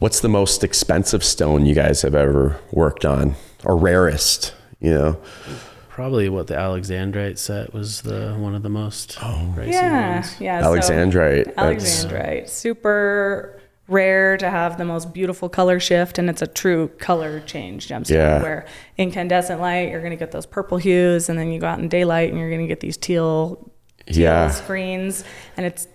What's the most expensive stone you guys have ever worked on, or rarest, you know? Probably what the Alexandrite set was one of the most pricey ones. Yeah. Alexandrite. So, Alexandrite, super rare to have the most beautiful color shift, and it's a true color change gemstone. Where incandescent light, you're going to get those purple hues, and then you go out in daylight and you're going to get these teal screens, and it's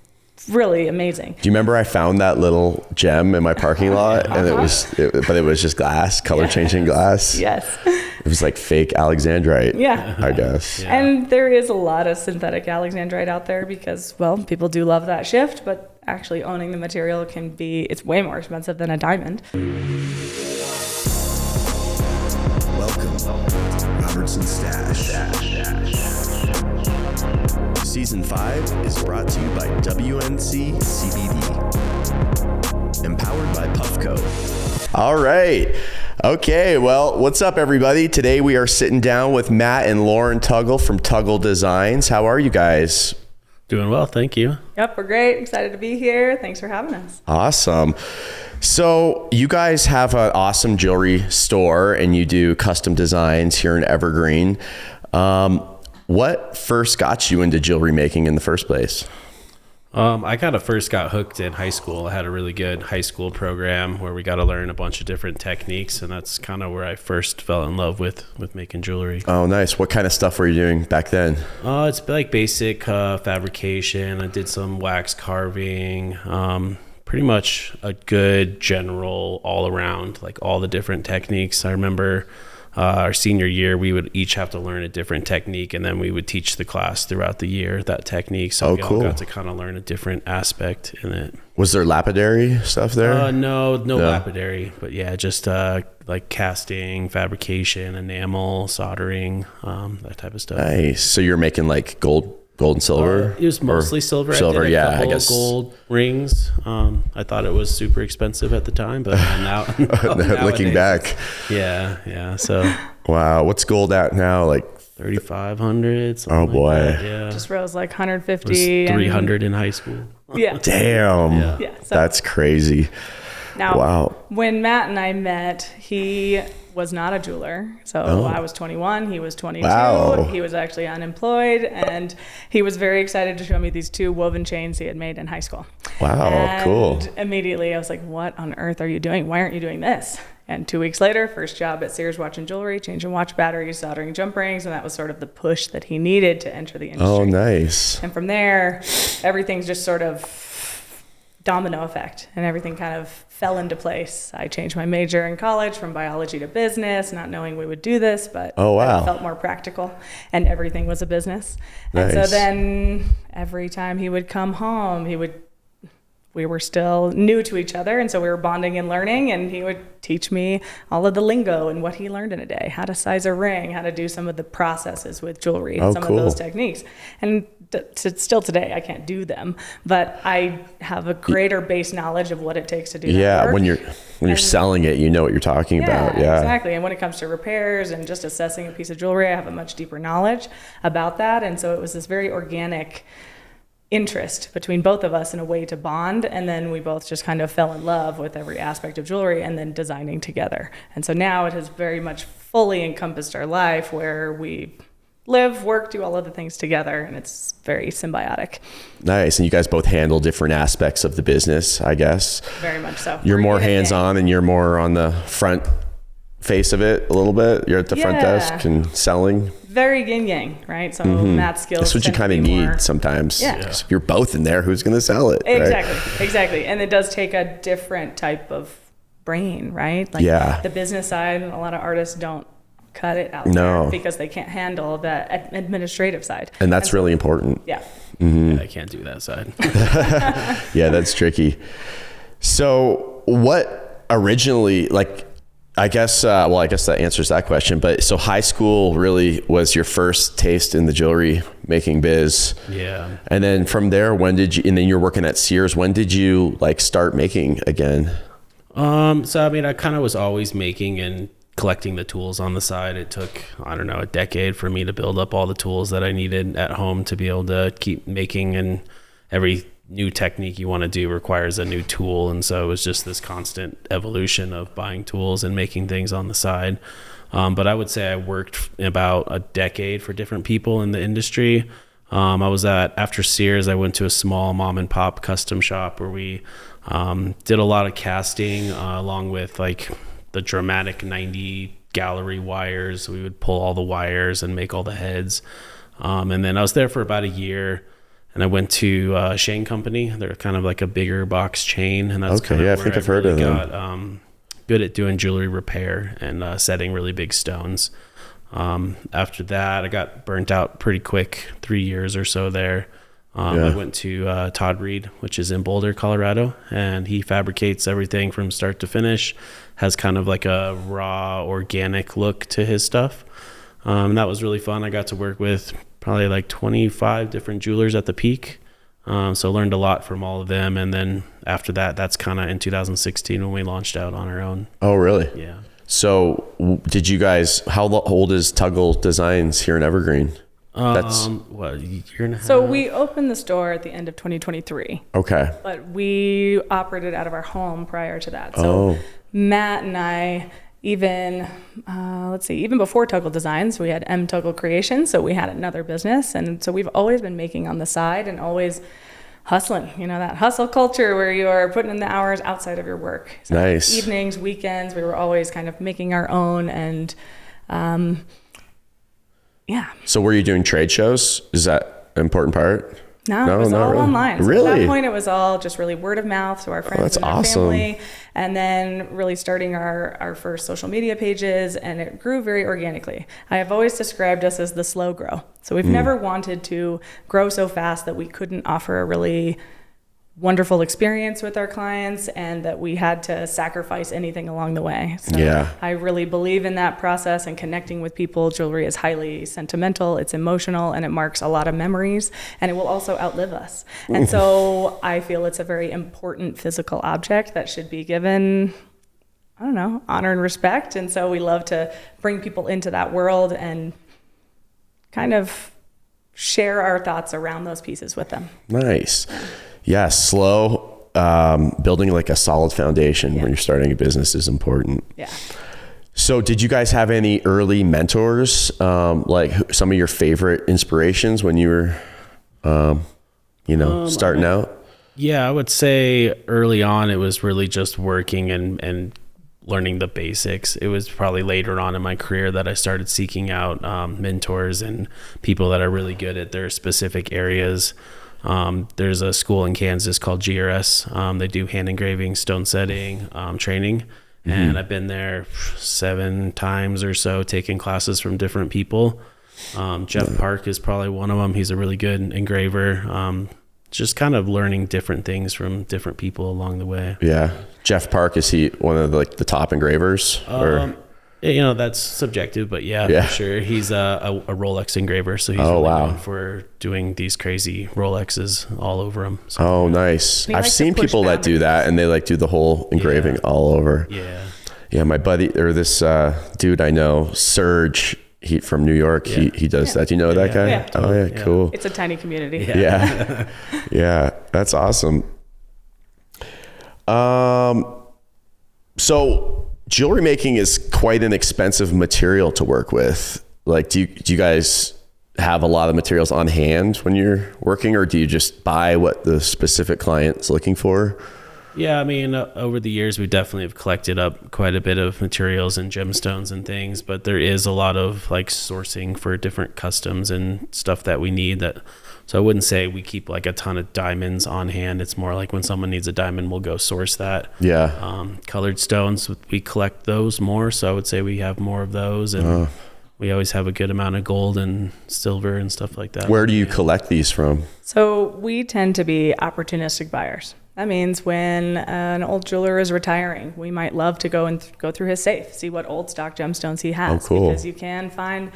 really amazing. Do you remember I found that little gem in my parking lot, and it was just glass, color changing glass. Yes. It was like fake Alexandrite. Yeah. I guess. Yeah. And there is a lot of synthetic Alexandrite out there because, well, people do love that shift, but actually owning the material it's way more expensive than a diamond. Welcome to Robertson Stache. Season 5 is brought to you by WNC CBD. Empowered by Puffco. All right. Okay, well, what's up, everybody? Today we are sitting down with Matt and Lauren Tuggle from Tuggle Designs. How are you guys? Doing well, thank you. Yep, we're great. Excited to be here. Thanks for having us. Awesome. So you guys have an awesome jewelry store and you do custom designs here in Evergreen. What first got you into jewelry making in the first place? I kind of first got hooked in high school. I had a really good high school program where we got to learn a bunch of different techniques, and that's kind of where I first fell in love with making jewelry. Oh, nice. What kind of stuff were you doing back then? It's like basic fabrication. I did some wax carving, pretty much a good general all around, like all the different techniques. I remember our senior year, we would each have to learn a different technique, and then we would teach the class throughout the year that technique. So we all got to kind of learn a different aspect in it. Was there lapidary stuff there? No lapidary, but yeah, just like casting, fabrication, enamel, soldering, that type of stuff. Nice. So you're making like gold and silver? It was mostly silver. Silver, I did a couple of gold rings. I thought it was super expensive at the time, but now looking back. Yeah. So wow, what's gold at now? Like 3,500. Oh boy. Like that, yeah. Just rose like 150. It was 300 in high school. Yeah. Damn. Yeah. So that's crazy. Now, when Matt and I met, he was not a jeweler. So I was 21, he was 22. Wow. He was actually unemployed, and he was very excited to show me these 2 woven chains he had made in high school. Wow, and cool. Immediately I was like, what on earth are you doing? Why aren't you doing this? And 2 weeks later, first job at Sears Watch and Jewelry, changing watch batteries, soldering jump rings, and that was sort of the push that he needed to enter the industry. Oh, nice. And from there, everything's just sort of domino effect, and everything kind of fell into place. I changed my major in college from biology to business, not knowing we would do this, but it felt more practical, and everything was a business. Nice. And so then every time he would come home, we were still new to each other, and so we were bonding and learning, and he would teach me all of the lingo and what he learned in a day, how to size a ring, how to do some of the processes with jewelry, and some of those techniques. And still today, I can't do them, but I have a greater base knowledge of what it takes to do that work. when you're selling it, you know what you're talking about. Yeah, exactly. And when it comes to repairs and just assessing a piece of jewelry, I have a much deeper knowledge about that. And so it was this very organic interest between both of us in a way to bond, and then we both just kind of fell in love with every aspect of jewelry and then designing together. And so now it has very much fully encompassed our life, where we live, work, do all of the things together, and it's very symbiotic. Nice. And you guys both handle different aspects of the business, I guess. Very much so. You're more hands-on and you're more on the front face of it a little bit. You're at the front desk and selling. Very yin-yang, right? So Matt's skills. That's what you kind of need sometimes. Yeah. If you're both in there, who's going to sell it? Exactly. And it does take a different type of brain, right? Like the business side, a lot of artists don't cut it out there because they can't handle the administrative side. And that's really important. Yeah. Mm-hmm. Yeah, I can't do that side. Yeah, that's tricky. So what originally, I guess that answers that question. But so high school really was your first taste in the jewelry making biz. Yeah. And then from there, and then you're working at Sears. When did you start making again? So, I mean, I kind of was always making and collecting the tools on the side. It took, a decade for me to build up all the tools that I needed at home to be able to keep making, and every new technique you want to do requires a new tool. And so it was just this constant evolution of buying tools and making things on the side. But I would say I worked about a decade for different people in the industry. I was after Sears, I went to a small mom and pop custom shop where we did a lot of casting along with like the dramatic 90 gallery wires. We would pull all the wires and make all the heads. And then I was there for about a year. And I went to Shane Company. They're kind of like a bigger box chain, and that's kind of I where think I've heard of them. Got good at doing jewelry repair and setting really big stones. After that, I got burnt out pretty quick. 3 years or so there. I went to Todd Reed, which is in Boulder, Colorado, and he fabricates everything from start to finish. Has kind of like a raw, organic look to his stuff. And that was really fun. I got to work with probably like 25 different jewelers at the peak. So learned a lot from all of them. And then after that, that's kind of in 2016 when we launched out on our own. Oh, really? Yeah. So did you guys, how old is Tuggle Designs here in Evergreen? That's what, a year and a half? So we opened the store at the end of 2023. Okay. But we operated out of our home prior to that. So Matt and I, even before Tuggle Designs, we had M Tuggle Creations, so we had another business, and so we've always been making on the side and always hustling. You know, that hustle culture where you are putting in the hours outside of your work. So nice. Evenings, weekends, we were always kind of making our own, and yeah. So were you doing trade shows? Is that an important part? No, it was all really. online. So really? At that point, it was all just really word of mouth. So our friends and our family, and then really starting our first social media pages, and it grew very organically. I have always described us as the slow grow. So we've never wanted to grow so fast that we couldn't offer a really wonderful experience with our clients and that we had to sacrifice anything along the way. So I really believe in that process and connecting with people. Jewelry is highly sentimental, it's emotional, and it marks a lot of memories, and it will also outlive us. And so I feel it's a very important physical object that should be given, I don't know, honor and respect. And so we love to bring people into that world and kind of share our thoughts around those pieces with them. Nice. Yeah, slow. Building like a solid foundation when you're starting a business is important. Yeah. So did you guys have any early mentors, like some of your favorite inspirations when you were, starting out? Yeah, I would say early on, it was really just working and learning the basics. It was probably later on in my career that I started seeking out mentors and people that are really good at their specific areas. There's a school in Kansas called GRS. They do hand engraving, stone setting, training. And I've been there 7 times or so taking classes from different people. Jeff Park is probably one of them. He's a really good engraver. Just kind of learning different things from different people along the way. Yeah. Jeff Park, is he one of the top engravers? That's subjective, but for sure. He's a Rolex engraver, so he's known for doing these crazy Rolexes all over him. So. Nice. I've seen people that do that, and they do the whole engraving all over. Yeah. My buddy, or this dude I know, Serge, from New York, he does that. Do you know that guy? Yeah. Oh yeah, cool. It's a tiny community. Yeah. Yeah, that's awesome. So jewelry making is quite an expensive material to work with. Like, do you guys have a lot of materials on hand when you're working, or do you just buy what the specific client's looking for? Yeah, I mean, over the years, we definitely have collected up quite a bit of materials and gemstones and things, but there is a lot of sourcing for different customs and stuff that we need. So I wouldn't say we keep a ton of diamonds on hand. It's more like when someone needs a diamond, we'll go source that. Yeah. Colored stones, we collect those more. So I would say we have more of those, and we always have a good amount of gold and silver and stuff like that. Where do you collect these from? So we tend to be opportunistic buyers. That means when an old jeweler is retiring, we might love to go through his safe, see what old stock gemstones he has. Oh, cool. Because you can find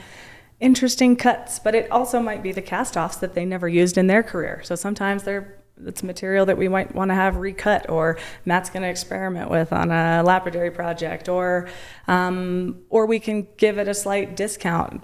interesting cuts, but it also might be the cast-offs that they never used in their career. So sometimes it's material that we might want to have recut, or Matt's going to experiment with on a lapidary project, or we can give it a slight discount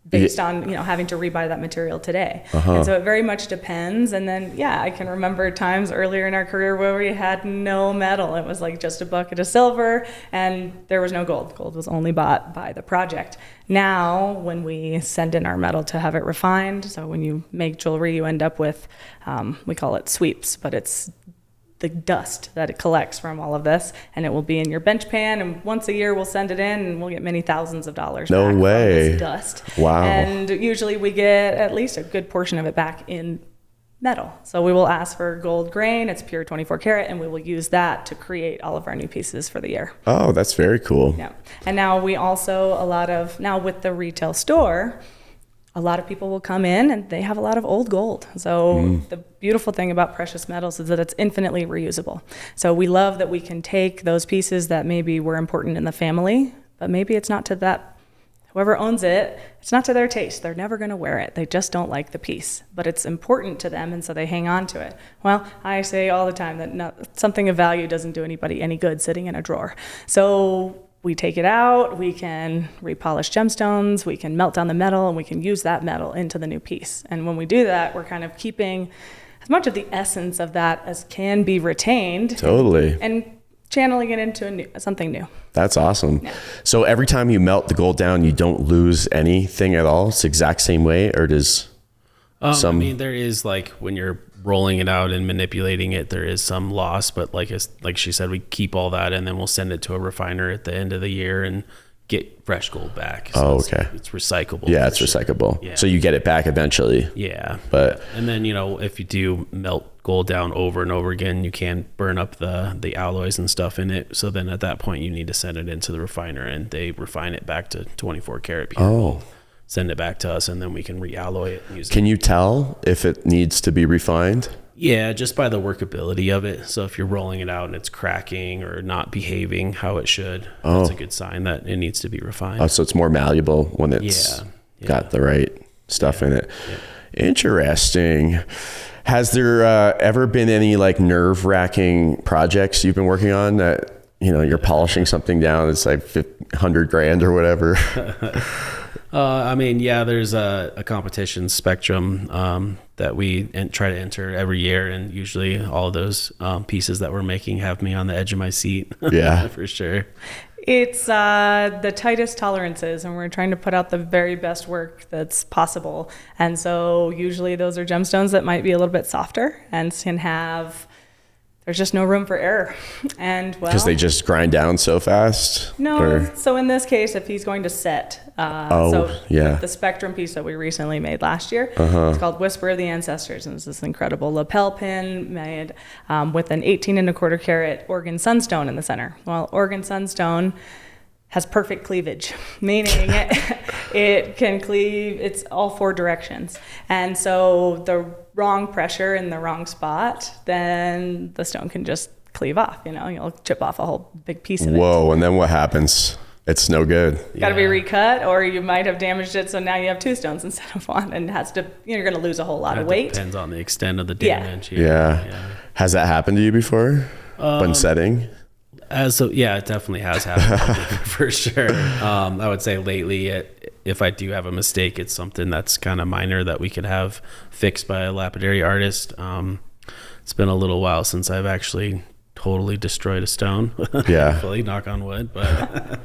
based on, having to rebuy that material today. And so it very much depends. And then, I can remember times earlier in our career where we had no metal. It was like just a bucket of silver and there was no gold. Gold was only bought by the project. Now, when we send in our metal to have it refined, so when you make jewelry, you end up with, we call it sweeps, but it's the dust that it collects from all of this, and it will be in your bench pan, and once a year we'll send it in and we'll get many thousands of dollars back from this dust. Wow. And usually we get at least a good portion of it back in metal. So we will ask for gold grain, it's pure 24 karat, and we will use that to create all of our new pieces for the year. Oh, that's very cool. Yeah. And now we also, now with the retail store, a lot of people will come in and they have a lot of old gold. So the beautiful thing about precious metals is that it's infinitely reusable. So we love that we can take those pieces that maybe were important in the family, but maybe it's not to that, whoever owns it, it's not to their taste. They're never going to wear it. They just don't like the piece, but it's important to them, and so they hang on to it. Well, I say all the time that something of value doesn't do anybody any good sitting in a drawer. So we take it out, we can repolish gemstones, we can melt down the metal, and we can use that metal into the new piece. And when we do that, we're kind of keeping as much of the essence of that as can be retained. Totally. And channeling it into something new. That's awesome. Yeah. So every time you melt the gold down, you don't lose anything at all? It's the exact same way, or does some... I mean, there is, like, when you're rolling it out and manipulating it, there is some loss, but like she said, we keep all that and then we'll send it to a refiner at the end of the year and get fresh gold back. So okay. It's recyclable. Yeah, it's recyclable. Yeah. So you get it back eventually. Yeah. But and then, if you do melt gold down over and over again, you can burn up the alloys and stuff in it. So then at that point you need to send it into the refiner and they refine it back to 24 karat pure gold. Send it back to us, and then we can realloy it and use it. Can you tell if it needs to be refined? Yeah, just by the workability of it. So if you're rolling it out and it's cracking or not behaving how it should, that's a good sign that it needs to be refined. Oh, so it's more malleable when it's got the right stuff in it. Yeah. Interesting. Has there ever been any like nerve-wracking projects you've been working on that, you're polishing something down, it's like $100,000 or whatever? There's a competition spectrum that we try to enter every year, and usually all of those pieces that we're making have me on the edge of my seat. Yeah, for sure. It's the tightest tolerances, and we're trying to put out the very best work that's possible. And so usually those are gemstones that might be a little bit softer and can have... There's just no room for error. And because they just grind down so fast? No. So in this case, if he's going to set, the Spectrum piece that we recently made last year, it's called Whisper of the Ancestors. And it's this incredible lapel pin made with an 18 1/4 karat Oregon Sunstone in the center. Well, Oregon Sunstone has perfect cleavage, meaning it can cleave, it's all 4 directions. And so the wrong pressure in the wrong spot, then the stone can just cleave off, you'll chip off a whole big piece of it. Whoa, and then what happens? It's no good. Got to be recut, or you might have damaged it, so now you have 2 stones instead of 1, and you're going to lose a whole lot of weight. Depends on the extent of the damage. Yeah. Has that happened to you before? When setting? It definitely has happened for sure. I would say lately, if I do have a mistake, it's something that's kind of minor that we could have fixed by a lapidary artist. It's been a little while since I've actually totally destroyed a stone. Yeah. Hopefully, knock on wood. But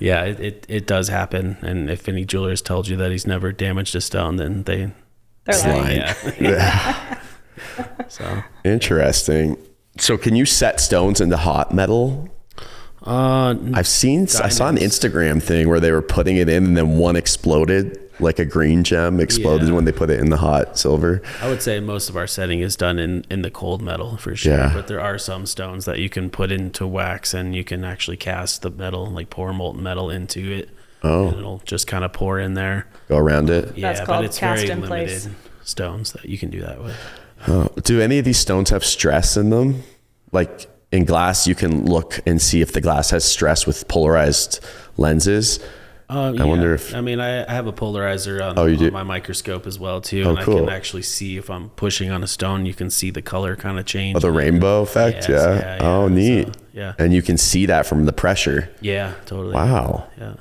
it does happen. And if any jeweler has told you that he's never damaged a stone, then they're lying. Yeah. So interesting. So can you set stones into hot metal? I saw an Instagram thing where they were putting it in and then one exploded, like a green gem exploded when they put it in the hot silver. I would say most of our setting is done in the cold metal for sure. Yeah. But there are some stones that you can put into wax and you can actually cast the metal, like pour molten metal into it. Oh. And it'll just kind of pour in there. Go around it? Yeah, that's called but it's cast very in place. limited stones that you can do that with. Do any of these stones have stress in them? Like in glass, you can look and see if the glass has stress with polarized lenses. I wonder if... I have a polarizer on my microscope as well too. I can actually see if I'm pushing on a stone, you can see the color kind of change. Oh, the rainbow effect? Yeah. Oh, neat. So, and you can see that from the pressure. Yeah, totally. Wow. Yeah.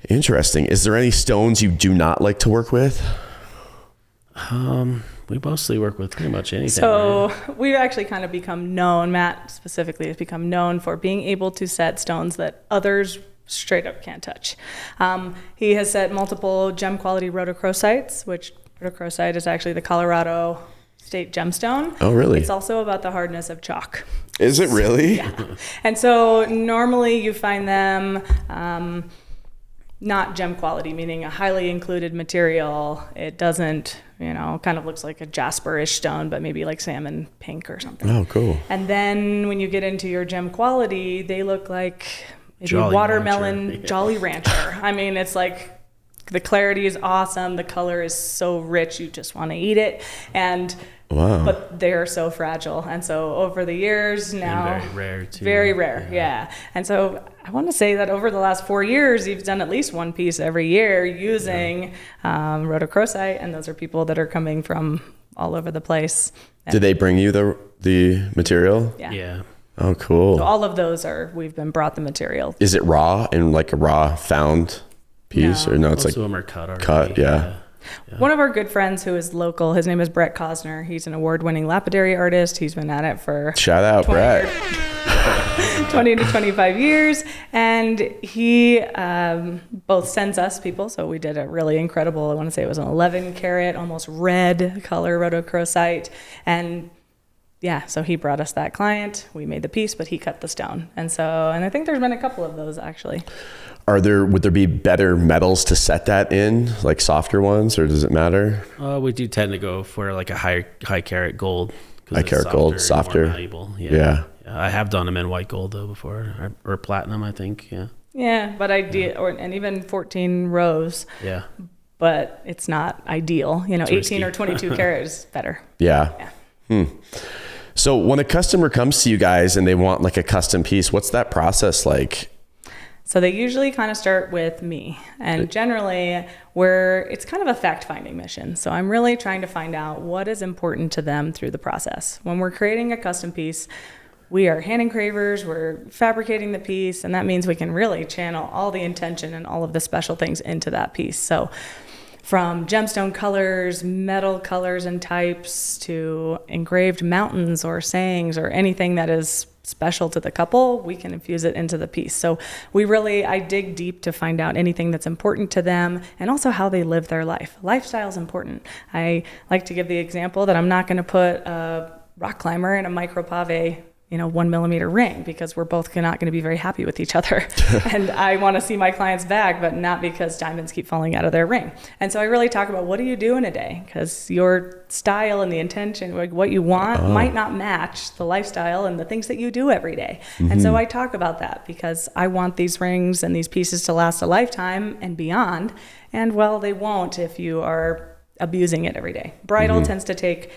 Interesting. Is there any stones you do not like to work with? We mostly work with pretty much anything. So right? we've actually kind of become known, Matt specifically has become known for being able to set stones that others straight up can't touch. He has set multiple gem quality rhodochrosites, which rhodochrosite is actually the Colorado state gemstone. Oh, really? It's also about the hardness of chalk. Is it really? Yeah. And so normally you find them not gem quality, meaning a highly included material. It doesn't, kind of looks like a jasperish stone, but maybe like salmon pink or something. Oh, cool. And then when you get into your gem quality, they look like maybe Jolly watermelon Rancher. Jolly Rancher. I mean, it's like the clarity is awesome. The color is so rich, you just want to eat it. And Wow. but they're so fragile. And so over the years now, And very rare too. very rare, yeah. And so I want to say that over the last 4 years, you've done at least one piece every year using rhodochrosite, and those are people that are coming from all over the place. Did they bring you the material? Yeah. Yeah. Oh, cool. So all of those we've been brought the material. Is it raw in like a raw found piece, No. or no? It's Most like of them are cut already. cut, yeah. One of our good friends who is local, his name is Brett Cosner. He's an award-winning lapidary artist. He's been at it for shout out, Brett. 20 to 25 years. And he both sends us people. So we did a really incredible, I want to say it was an 11 karat, almost red color rhodochrosite. And yeah, so he brought us that client. We made the piece, but he cut the stone. And I think there's been a couple of those actually. Would there be better metals to set that in, like softer ones, or does it matter? We do tend to go for like a high carat gold. 'Cause High it's carat gold, more softer. malleable. Yeah. I have done them in white gold though before, or platinum, I think. Yeah. Yeah, but and even 14 rows, Yeah. but it's not ideal. 18 risky. or 22 karat is better. Yeah. Yeah. So when a customer comes to you guys and they want like a custom piece, what's that process like? So they usually kind of start with me, and generally it's kind of a fact-finding mission. So I'm really trying to find out what is important to them through the process. When we're creating a custom piece, we are hand engravers, we're fabricating the piece, and that means we can really channel all the intention and all of the special things into that piece. So from gemstone colors, metal colors and types, to engraved mountains or sayings or anything that is special to the couple, we can infuse it into the piece. So I dig deep to find out anything that's important to them and also how they live their life. Lifestyle is important. I like to give the example that I'm not going to put a rock climber in a micropave 1 millimeter ring, because we're both not going to be very happy with each other. And I want to see my client's bag, but not because diamonds keep falling out of their ring. And so I really talk about, what do you do in a day? Because your style and the intention, like what you want, might not match the lifestyle and the things that you do every day. Mm-hmm. And so I talk about that because I want these rings and these pieces to last a lifetime and beyond. And well, they won't if you are abusing it every day. Bridal tends to take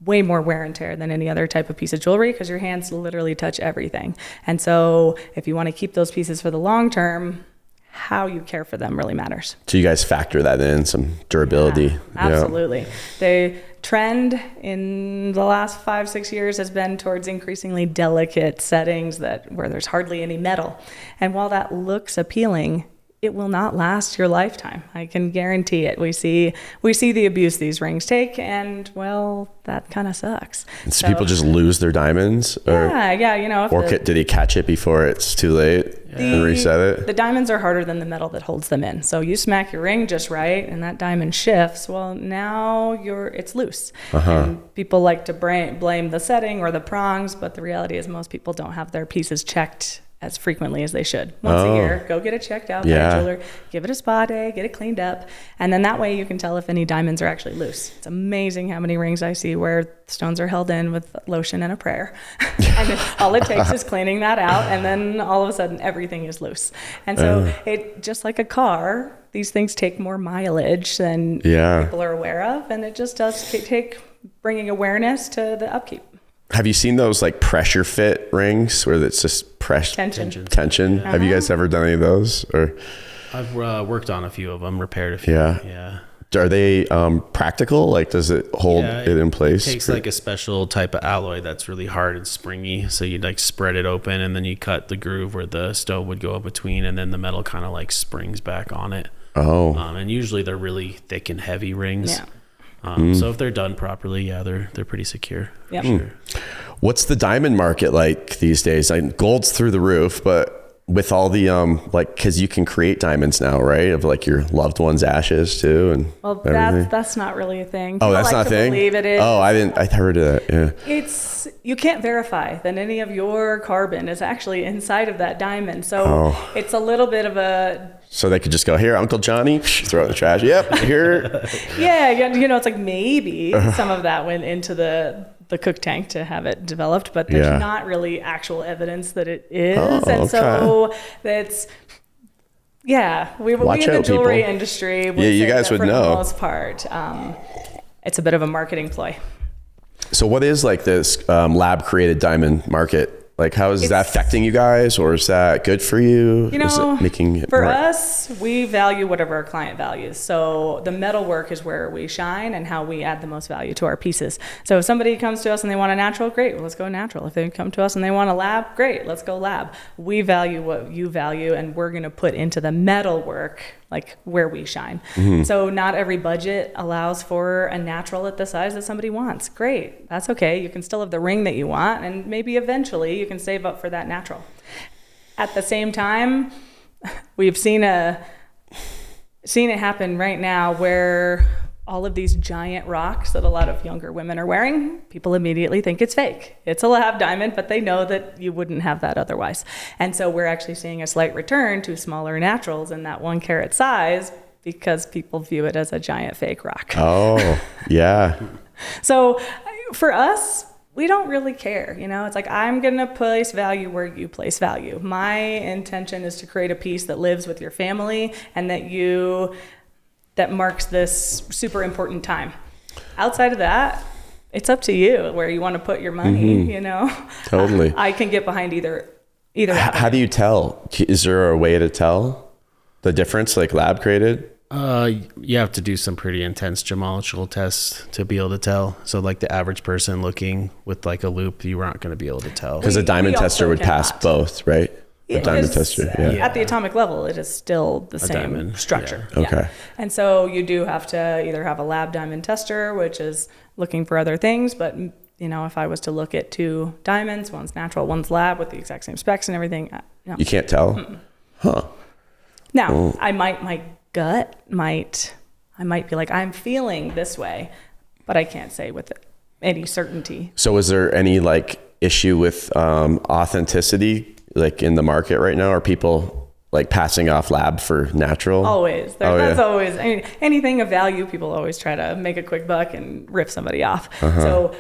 way more wear and tear than any other type of piece of jewelry, because your hands literally touch everything. And so if you want to keep those pieces for the long term, how you care for them really matters. So you guys factor that in, some durability. Yeah, absolutely. The trend in the last 5-6 years has been towards increasingly delicate settings where there's hardly any metal. And while that looks appealing, it will not last your lifetime. I can guarantee it. We see the abuse these rings take, and well, that kind of sucks. So people just lose their diamonds? Yeah. Did they catch it before it's too late and reset it? The diamonds are harder than the metal that holds them in. So you smack your ring just right, and that diamond shifts. Well, now it's loose. And people like to blame the setting or the prongs, but the reality is most people don't have their pieces checked as frequently as they should. Once a year, go get it checked out by a jeweler, give it a spa day, get it cleaned up, and then that way you can tell if any diamonds are actually loose. It's amazing how many rings I see where stones are held in with lotion and a prayer. And all it takes is cleaning that out, and then all of a sudden everything is loose. And so it just like a car, these things take more mileage than people are aware of, and it just does take bringing awareness to the upkeep. Have you seen those like pressure fit rings where it's just tension? Have you guys ever done any of those? Or I've worked on a few of them, repaired a few. Yeah. Are they practical? Like, does it hold it in place? It takes like a special type of alloy that's really hard and springy. So you'd like spread it open and then you cut the groove where the stove would go up between, and then the metal kind of like springs back on it. Oh. And usually they're really thick and heavy rings. Yeah. So if they're done properly, they're pretty secure. Yeah. Sure. What's the diamond market like these days? Gold's through the roof, but with all the like, because you can create diamonds now, right? Of like your loved one's ashes too, and well, that's not really a thing. Oh, that's not a thing. Believe it is. Oh, I heard of that. Yeah. You can't verify that any of your carbon is actually inside of that diamond, so it's a little bit of a. So they could just go, here, Uncle Johnny, throw it in the trash. Yep, here. Yeah, it's like maybe some of that went into the cook tank to have it developed, but there's not really actual evidence that it is. So that's, we in the jewelry industry. You guys would know. For the most part, it's a bit of a marketing ploy. So what is like this lab created diamond market? Like, how is that affecting you guys, or is that good for you? Is it making it for us, we value whatever our client values. So the metal work is where we shine and how we add the most value to our pieces. So if somebody comes to us and they want a natural, great, well, let's go natural. If they come to us and they want a lab, great, let's go lab. We value what you value, and we're going to put into the metal work like where we shine. So not every budget allows for a natural at the size that somebody wants. Great, that's okay. You can still have the ring that you want, and maybe eventually you can save up for that natural. At the same time, we've seen it happen right now where all of these giant rocks that a lot of younger women are wearing, people immediately think it's fake. It's a lab diamond, but they know that you wouldn't have that otherwise. And so we're actually seeing a slight return to smaller naturals in that 1 carat size because people view it as a giant fake rock. Oh, yeah. So for us, we don't really care. It's like, I'm going to place value where you place value. My intention is to create a piece that lives with your family and that marks this super important time. Outside of that, it's up to you where you want to put your money, Totally. I can get behind either. How do you tell? Is there a way to tell the difference, like lab created? You have to do some pretty intense gemological tests to be able to tell. So like the average person looking with like a loop, you aren't going to be able to tell. Because a diamond tester would pass both, right? A diamond tester, at the atomic level, it is still the same diamond structure. Yeah. Okay. And so you do have to either have a lab diamond tester, which is looking for other things. But, if I was to look at 2 diamonds, one's natural, one's lab with the exact same specs and everything. You can't tell? Mm-mm. Huh. Now, my gut might be like, I'm feeling this way, but I can't say with any certainty. So is there any like issue with authenticity? Like in the market right now, are people like passing off lab for natural? Always. That's always, anything of value, people always try to make a quick buck and rip somebody off. So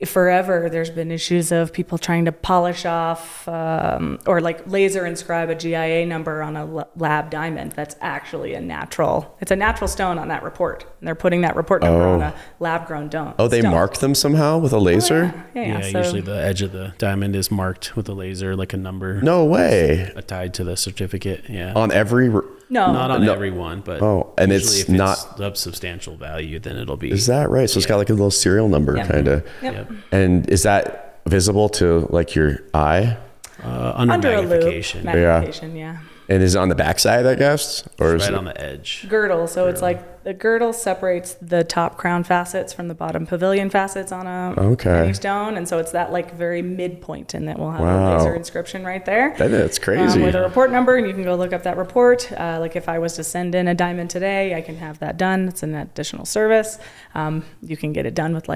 forever there's been issues of people trying to polish off or like laser inscribe a GIA number on a lab diamond that's actually it's a natural stone on that report, and they're putting that report number on a lab grown stone. They mark them somehow with a laser? Yeah, so usually the edge of the diamond is marked with a laser, like a number. No way. Tied to the certificate. On every not on every one, but and usually it's if not it's of substantial value, then it'll be. Is that right? So it's got like a little serial number kind of. Yep. And is that visible to like your eye? Under magnification. Magnification, yeah. And is it on the backside, I guess? Or It's is right it on the edge. Girdle. So it's like the girdle separates the top crown facets from the bottom pavilion facets on any stone. And so it's that like very midpoint, and that will have a laser inscription right there. That's crazy. With a report number, and you can go look up that report. Like if I was to send in a diamond today, I can have that done. It's an additional service. You can get it done with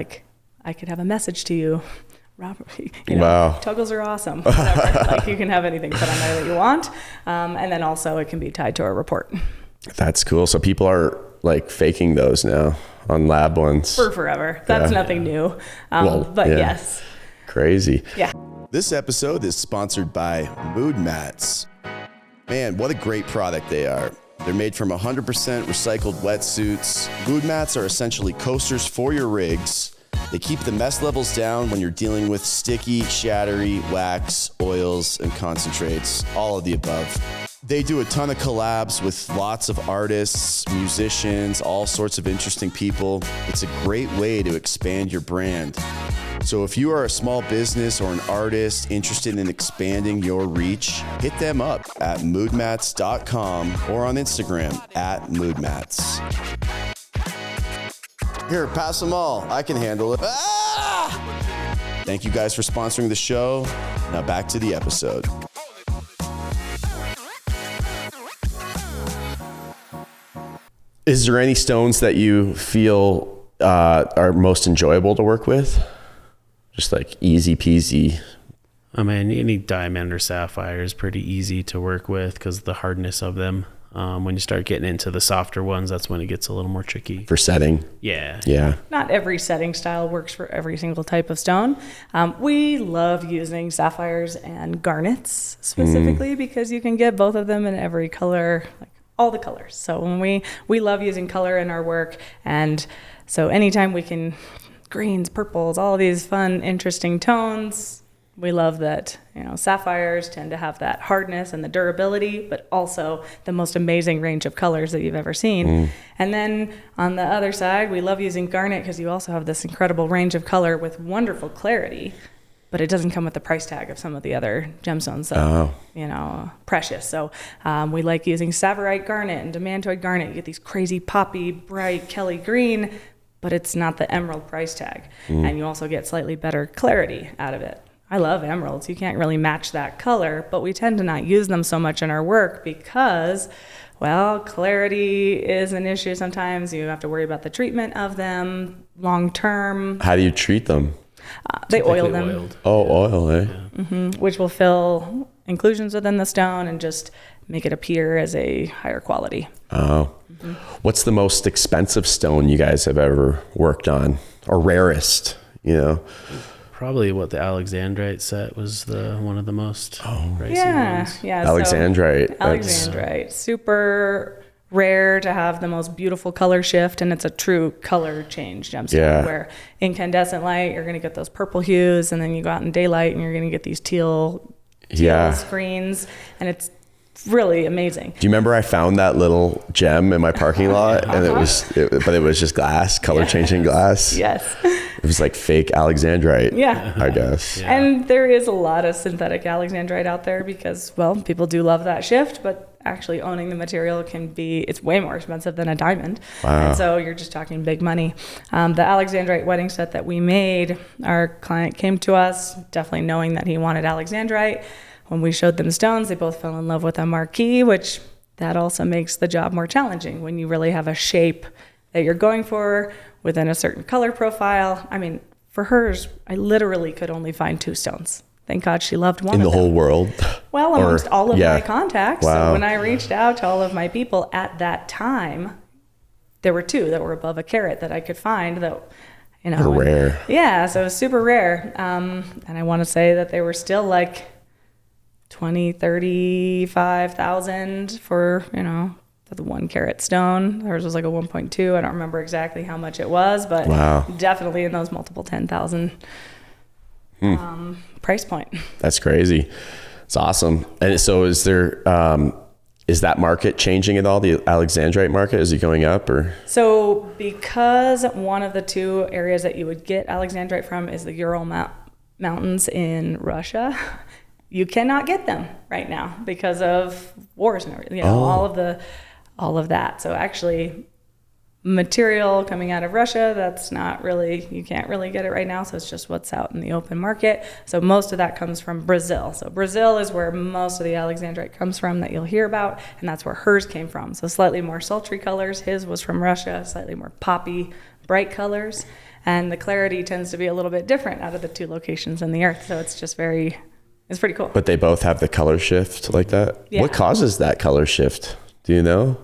I could have a message to you. Robert, Tuggles are awesome. Like you can have anything put on there that you want. And then also it can be tied to a report. That's cool. So people are like faking those now on lab ones. For forever. That's nothing new. Yes. Crazy. Yeah. This episode is sponsored by Mood Mats. Man, what a great product they are. They're made from 100% recycled wetsuits. Mood Mats are essentially coasters for your rigs. They keep the mess levels down when you're dealing with sticky, shattery, wax, oils, and concentrates, all of the above. They do a ton of collabs with lots of artists, musicians, all sorts of interesting people. It's a great way to expand your brand. So if you are a small business or an artist interested in expanding your reach, hit them up at moodmats.com or on Instagram at moodmats. Here, pass them all. I can handle it. Ah! Thank you guys for sponsoring the show. Now back to the episode. Is there any stones that you feel are most enjoyable to work with? Just like easy peasy. I mean, any diamond or sapphire is pretty easy to work with because of the hardness of them. When you start getting into the softer ones, that's when it gets a little more tricky. For setting? Yeah. Yeah. Not every setting style works for every single type of stone. We love using sapphires and garnets specifically because you can get both of them in every color, like all the colors. So when we love using color in our work, and so anytime we can, greens, purples, all of these fun, interesting tones, we love that. Sapphires tend to have that hardness and the durability, but also the most amazing range of colors that you've ever seen. And then on the other side, we love using garnet because you also have this incredible range of color with wonderful clarity, but it doesn't come with the price tag of some of the other gemstones that, precious. So we like using Savorite garnet and demantoid garnet. You get these crazy poppy, bright Kelly green, but it's not the emerald price tag. And you also get slightly better clarity out of it. I love emeralds. You can't really match that color, but we tend to not use them so much in our work because, well, clarity is an issue sometimes. You have to worry about the treatment of them long term. How do you treat them? They oil them. Oiled. Oh, oil, eh? Yeah. Which will fill inclusions within the stone and just make it appear as a higher quality. Oh. What's the most expensive stone you guys have ever worked on, or rarest, Probably what the Alexandrite set was one of the most pricey ones. Yeah. Alexandrite. Alexandrite. Super rare to have the most beautiful color shift, and it's a true color change gemstone where incandescent light, you're going to get those purple hues, and then you go out in daylight and you're going to get these teal screens, and it's really amazing. Do you remember I found that little gem in my parking lot and it was just glass, color changing glass? Yes. It was like fake Alexandrite. Yeah. I guess. Yeah. And there is a lot of synthetic Alexandrite out there because, well, people do love that shift, but actually owning the material it's way more expensive than a diamond. Wow. And so you're just talking big money. The Alexandrite wedding set that we made, our client came to us definitely knowing that he wanted Alexandrite. When we showed them stones, they both fell in love with a marquee, which that also makes the job more challenging when you really have a shape that you're going for within a certain color profile. I mean, for hers, I literally could only find 2 stones. Thank God she loved one in of the them. whole world. Well, amongst all of my contacts. Wow. So when I reached out to all of my people at that time, there were 2 that were above a carat that I could find that, They're rare. Yeah, so it was super rare. And I want to say that they were still like 20, 35,000 for, the 1 carat stone. Hers was like a 1.2. I don't remember exactly how much it was, but definitely in those multiple 10,000 price point. That's crazy. It's awesome. And so is there, is that market changing at all? The Alexandrite market, is it going up or? So because one of the 2 areas that you would get Alexandrite from is the Ural Mountains in Russia, you cannot get them right now because of wars and everything, all of that. So actually material coming out of Russia, that's not really, you can't really get it right now. So it's just what's out in the open market. So most of that comes from Brazil. So Brazil is where most of the Alexandrite comes from that you'll hear about. And that's where hers came from. So slightly more sultry colors. His was from Russia, slightly more poppy, bright colors. And the clarity tends to be a little bit different out of the 2 locations in the earth. So it's just it's pretty cool. But they both have the color shift like that? Yeah. What causes that color shift? Do you know?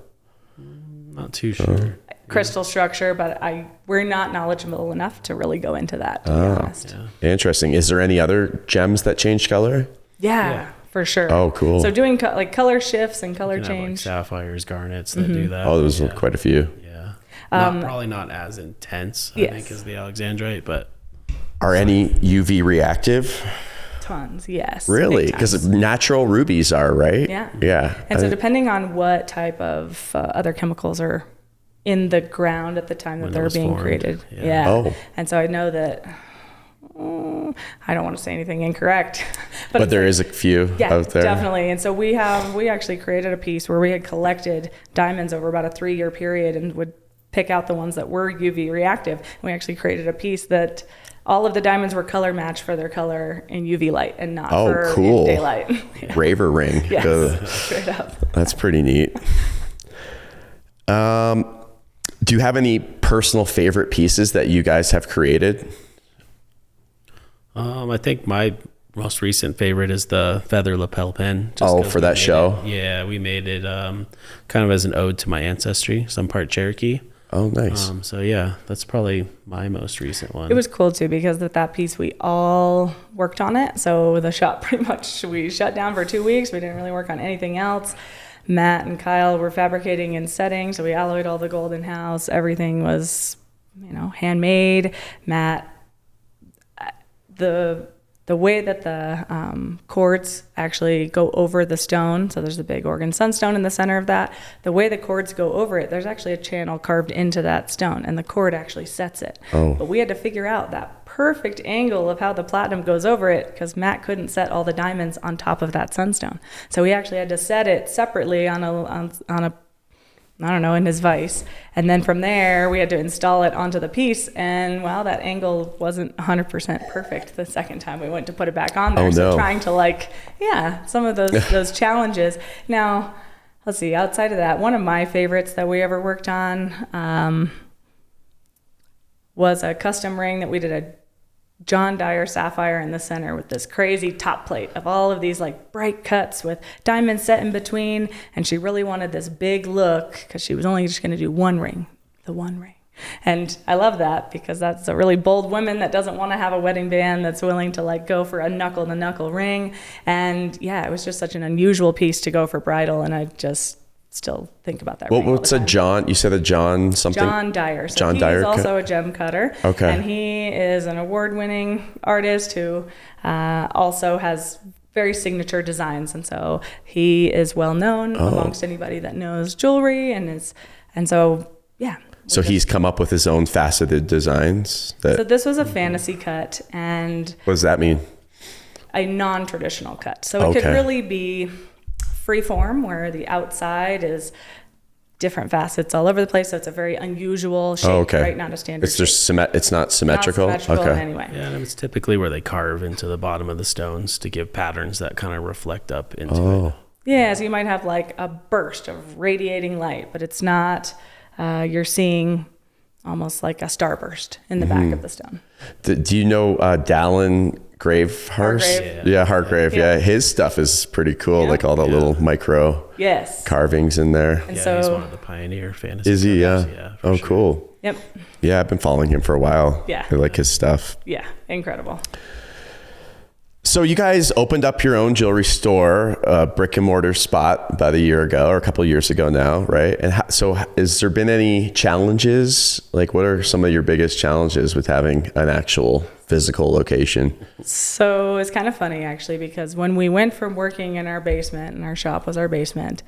Not too sure. Crystal structure, but we're not knowledgeable enough to really go into that, to be honest. Yeah. Interesting. Is there any other gems that change color? Yeah, for sure. Oh, cool. So doing color shifts and color You can have, change. sapphires, garnets that do that. Oh, there's quite a few. Yeah. Probably not as intense, I think, as the Alexandrite, but Are any UV reactive? Tons, yes. Really? Big Because tons. natural rubies are, right? Yeah. Yeah. And so depending on what type of other chemicals are in the ground at the time that When it they're was being formed. created. Yeah. Yeah. Oh. And so I know that, I don't want to say anything incorrect. But it's there like- is a few Yeah, out there. definitely. And so we actually created a piece where we had collected diamonds over about a 3-year period and would pick out the ones that were UV reactive. And we actually created a piece that all of the diamonds were color matched for their color in UV light and not for cool. in daylight. Yeah. Raver ring. Yes, Ugh. straight up. That's pretty neat. Do you have any personal favorite pieces that you guys have created? I think my most recent favorite is the feather lapel pen. Oh, 'cause for we that made show? it- yeah, we made it kind of as an ode to my ancestry, some part Cherokee. Oh, nice. So yeah, that's probably my most recent one. It was cool too because with that piece we all worked on it. So the shop pretty much we shut down for 2 weeks. We didn't really work on anything else. Matt and Kyle were fabricating and setting, so we alloyed all the gold in house. Everything was, handmade. Matt, the way that the cords actually go over the stone, so there's a big Oregon Sunstone in the center of that. The way the cords go over it, there's actually a channel carved into that stone, and the cord actually sets it. Oh. But we had to figure out that perfect angle of how the platinum goes over it because Matt couldn't set all the diamonds on top of that sunstone. So we actually had to set it separately on a I don't know, in his vise. And then from there, we had to install it onto the piece. And, well, that angle wasn't 100% perfect the second time we went to put it back on there. Oh, So no. trying to, some of those challenges. Now, let's see, outside of that, one of my favorites that we ever worked on was a custom ring that we did a John Dyer sapphire in the center with this crazy top plate of all of these like bright cuts with diamonds set in between. And she really wanted this big look because she was only just going to do the one ring. And I love that because that's a really bold woman that doesn't want to have a wedding band that's willing to like go for a knuckle to knuckle ring. And yeah, it was just such an unusual piece to go for bridal. And I just still think about that. Well, ring all what's the a time. John? You said a John something? John Dyer. So John he's Dyer also a gem cutter. Okay. And he is an award-winning artist who also has very signature designs. And so he is well known amongst anybody that knows jewelry and so, yeah. So he's come up with his own faceted designs. So this was a fantasy cut and What does that mean? a non-traditional cut. So it could Okay. really be free form where the outside is different facets all over the place. So it's a very unusual shape, right? Not a standard It's just it's not symmetrical. Not symmetrical Okay. anyway. Yeah, and it's typically where they carve into the bottom of the stones to give patterns that kind of reflect up into it. Yeah, so you might have like a burst of radiating light, but it's not, you're seeing almost like a starburst in the back of the stone. Do you know Dallin Gravehurst? Hargrave. Yeah, Hargrave. Yeah. Yeah, his stuff is pretty cool. Yeah. Like all the little micro Yes. carvings in there. And Yeah, so, he's one of the pioneer fantasy. Is he? Yeah. cutters. Yeah. for Oh, sure. cool. yep. Yeah, I've been following him for a while. Yeah. I like his stuff. Yeah, incredible. So you guys opened up your own jewelry store, Brick-and-Mortar spot about a year ago or a couple of years ago now, right? And so has there been any challenges? Like what are some of your biggest challenges with having an actual physical location? So it's kind of funny actually, because when we went from working in our basement and our shop was our basement,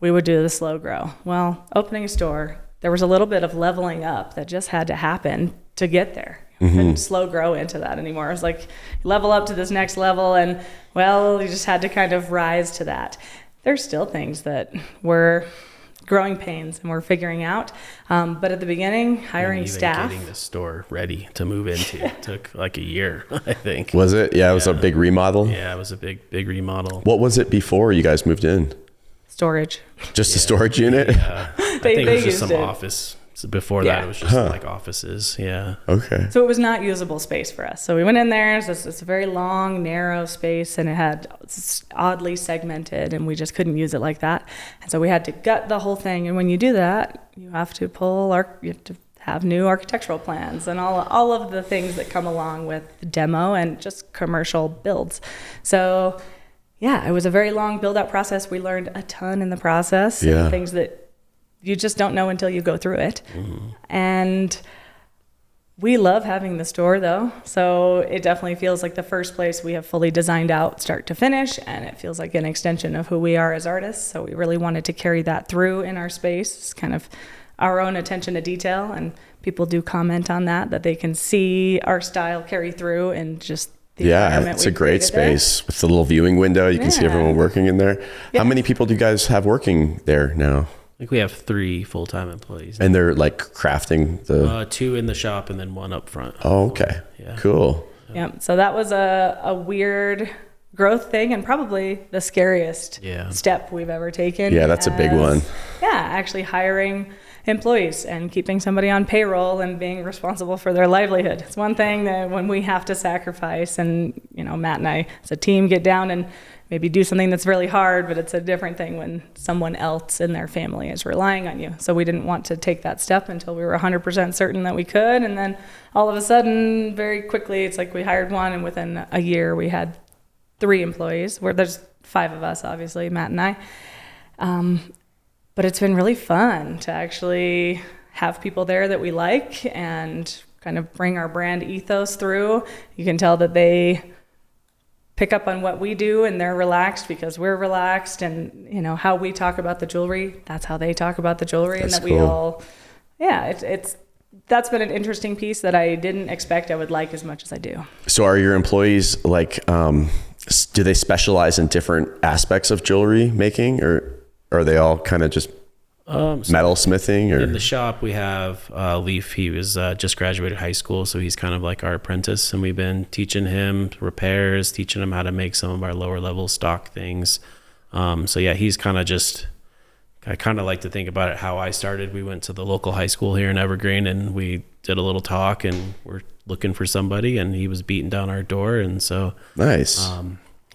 we would do the slow grow. Well, opening a store, there was a little bit of leveling up that just had to happen to get there. You couldn't slow grow into that anymore. It was like level up to this next level and well, you just had to kind of rise to that. There's still things that were growing pains and we're figuring out. But at the beginning, hiring And even staff. getting the store ready to move into took like a year, I think. Was it? Yeah, it was a big remodel. Yeah, it was a big remodel. What was it before you guys moved in? Storage. Just a storage unit? I think it was used just some it. office. So before Yeah. that, it was just like offices. Yeah. Okay. So it was not usable space for us. So we went in there. It's a very long, narrow space, and it's oddly segmented, and we just couldn't use it like that. And so we had to gut the whole thing. And when you do that, you have to have new architectural plans and all of the things that come along with the demo and just commercial builds. So yeah, it was a very long build-out process. We learned a ton in the process. Yeah. And things that you just don't know until you go through it. And We love having the store though. So it definitely feels like the first place we have fully designed out start to finish, and it feels like an extension of who we are as artists. So we really wanted to carry that through in our space. It's kind of our own attention to detail, and people do comment on that they can see our style carry through and just the environment. It's a great space with the little viewing window. You can see everyone working in there. Yeah. How many people do you guys have working there now? I think we have 3 full-time employees. And they're like crafting the... 2 in the shop and then 1 up front. Oh, okay. Yeah. Cool. Yeah. So that was a weird growth thing, and probably the scariest step we've ever taken. Yeah, that's a big one. Yeah, actually hiring employees and keeping somebody on payroll and being responsible for their livelihood. It's one thing that when we have to sacrifice, and Matt and I as a team get down and maybe do something that's really hard, but it's a different thing when someone else in their family is relying on you. So we didn't want to take that step until we were 100% certain that we could. And then all of a sudden, very quickly, it's like we hired one, and within a year we had 3 employees, where there's 5 of us, obviously, Matt and I. But it's been really fun to actually have people there that we like and kind of bring our brand ethos through. You can tell that they pick up on what we do, and they're relaxed because we're relaxed, and how we talk about the jewelry, that's how they talk about the jewelry. That's and that cool. We all, that's been an interesting piece that I didn't expect I would like as much as I do. So are your employees like, do they specialize in different aspects of jewelry making, or are they all kind of just metal smithing? Or in the shop we have Leaf. He was just graduated high school, so he's kind of like our apprentice, and we've been teaching him repairs, teaching him how to make some of our lower level stock things. So yeah, he's kind of just, I kind of like to think about it how I started. We went to the local high school here in Evergreen, and we did a little talk, and we're looking for somebody, and he was beating down our door. And so nice.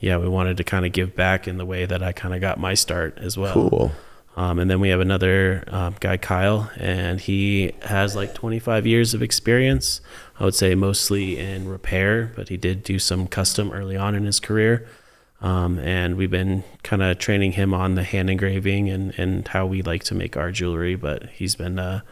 Yeah, we wanted to kind of give back in the way that I kind of got my start as well. Cool. And then we have another guy, Kyle, and he has like 25 years of experience. I would say mostly in repair, but he did do some custom early on in his career. And we've been kind of training him on the hand engraving and how we like to make our jewelry, but he's been a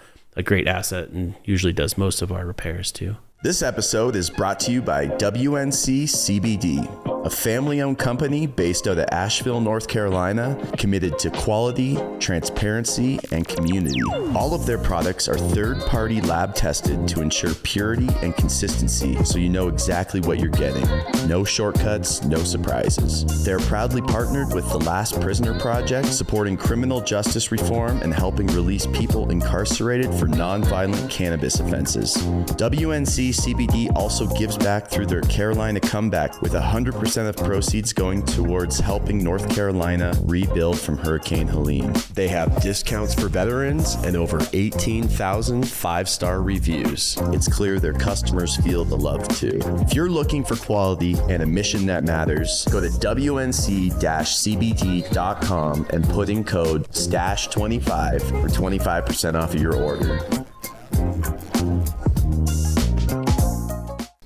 great asset and usually does most of our repairs too. This episode is brought to you by WNC CBD, a family-owned company based out of Asheville, North Carolina, committed to quality, transparency, and community. All of their products are third-party lab tested to ensure purity and consistency, so you know exactly what you're getting. No shortcuts, no surprises. They're proudly partnered with the Last Prisoner Project, supporting criminal justice reform and helping release people incarcerated for non-violent cannabis offenses. WNC CBD also gives back through their Carolina Comeback, with 100% of proceeds going towards helping North Carolina rebuild from Hurricane Helene. They have discounts for veterans and over 18,000 5-star reviews. It's clear their customers feel the love too. If you're looking for quality and a mission that matters, go to WNC-CBD.com and put in code STASH25 for 25% off of your order.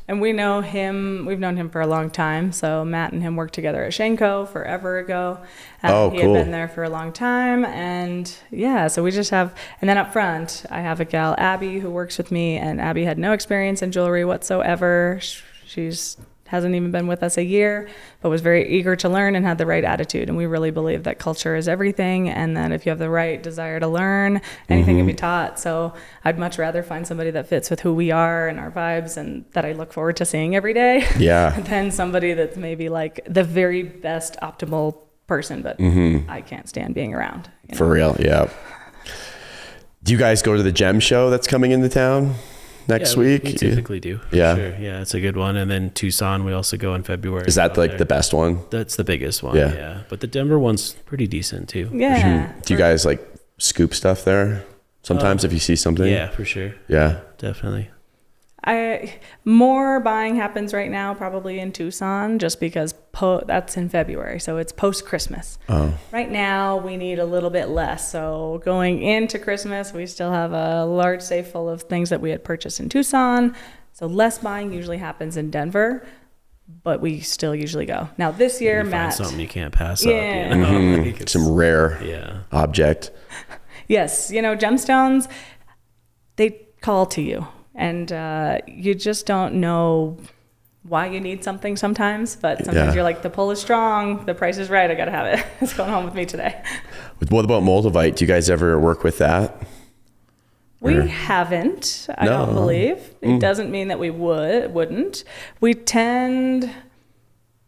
And we know him, we've known him for a long time. So Matt and him worked together at Shenko forever ago. He had been there for a long time. And yeah, so we just have, and then up front, I have a gal, Abby, who works with me. And Abby had no experience in jewelry whatsoever. She's hasn't even been with us a year, but was very eager to learn and had the right attitude. And we really believe that culture is everything, and that if you have the right desire to learn, anything can be taught. So I'd much rather find somebody that fits with who we are and our vibes and that I look forward to seeing every day than somebody that's maybe like the very best optimal person, but I can't stand being around. You know? For real, yeah. Do you guys go to the gem show that's coming into town next week? We typically do. Yeah. Sure. Yeah, it's a good one. And then Tucson, we also go in February. Is that like the best one? That's the biggest one. Yeah. Yeah. But the Denver one's pretty decent too. Yeah. Do you guys like scoop stuff there sometimes if you see something? Yeah, for sure. Yeah. Definitely. More buying happens right now probably in Tucson, just because that's in February, so it's post-Christmas. Right now we need a little bit less, so going into Christmas we still have a large safe full of things that we had purchased in Tucson, so less buying usually happens in Denver, but we still usually go. Now this year, Matt, find something you can't pass up, you know? Like Some rare object. Yes, gemstones, they call to you. And you just don't know why you need something sometimes, but sometimes you're like, the pull is strong, the price is right, I gotta have it. It's going home with me today. What about Moldavite? Do you guys ever work with that? We haven't, I don't believe. It doesn't mean that we wouldn't. We tend,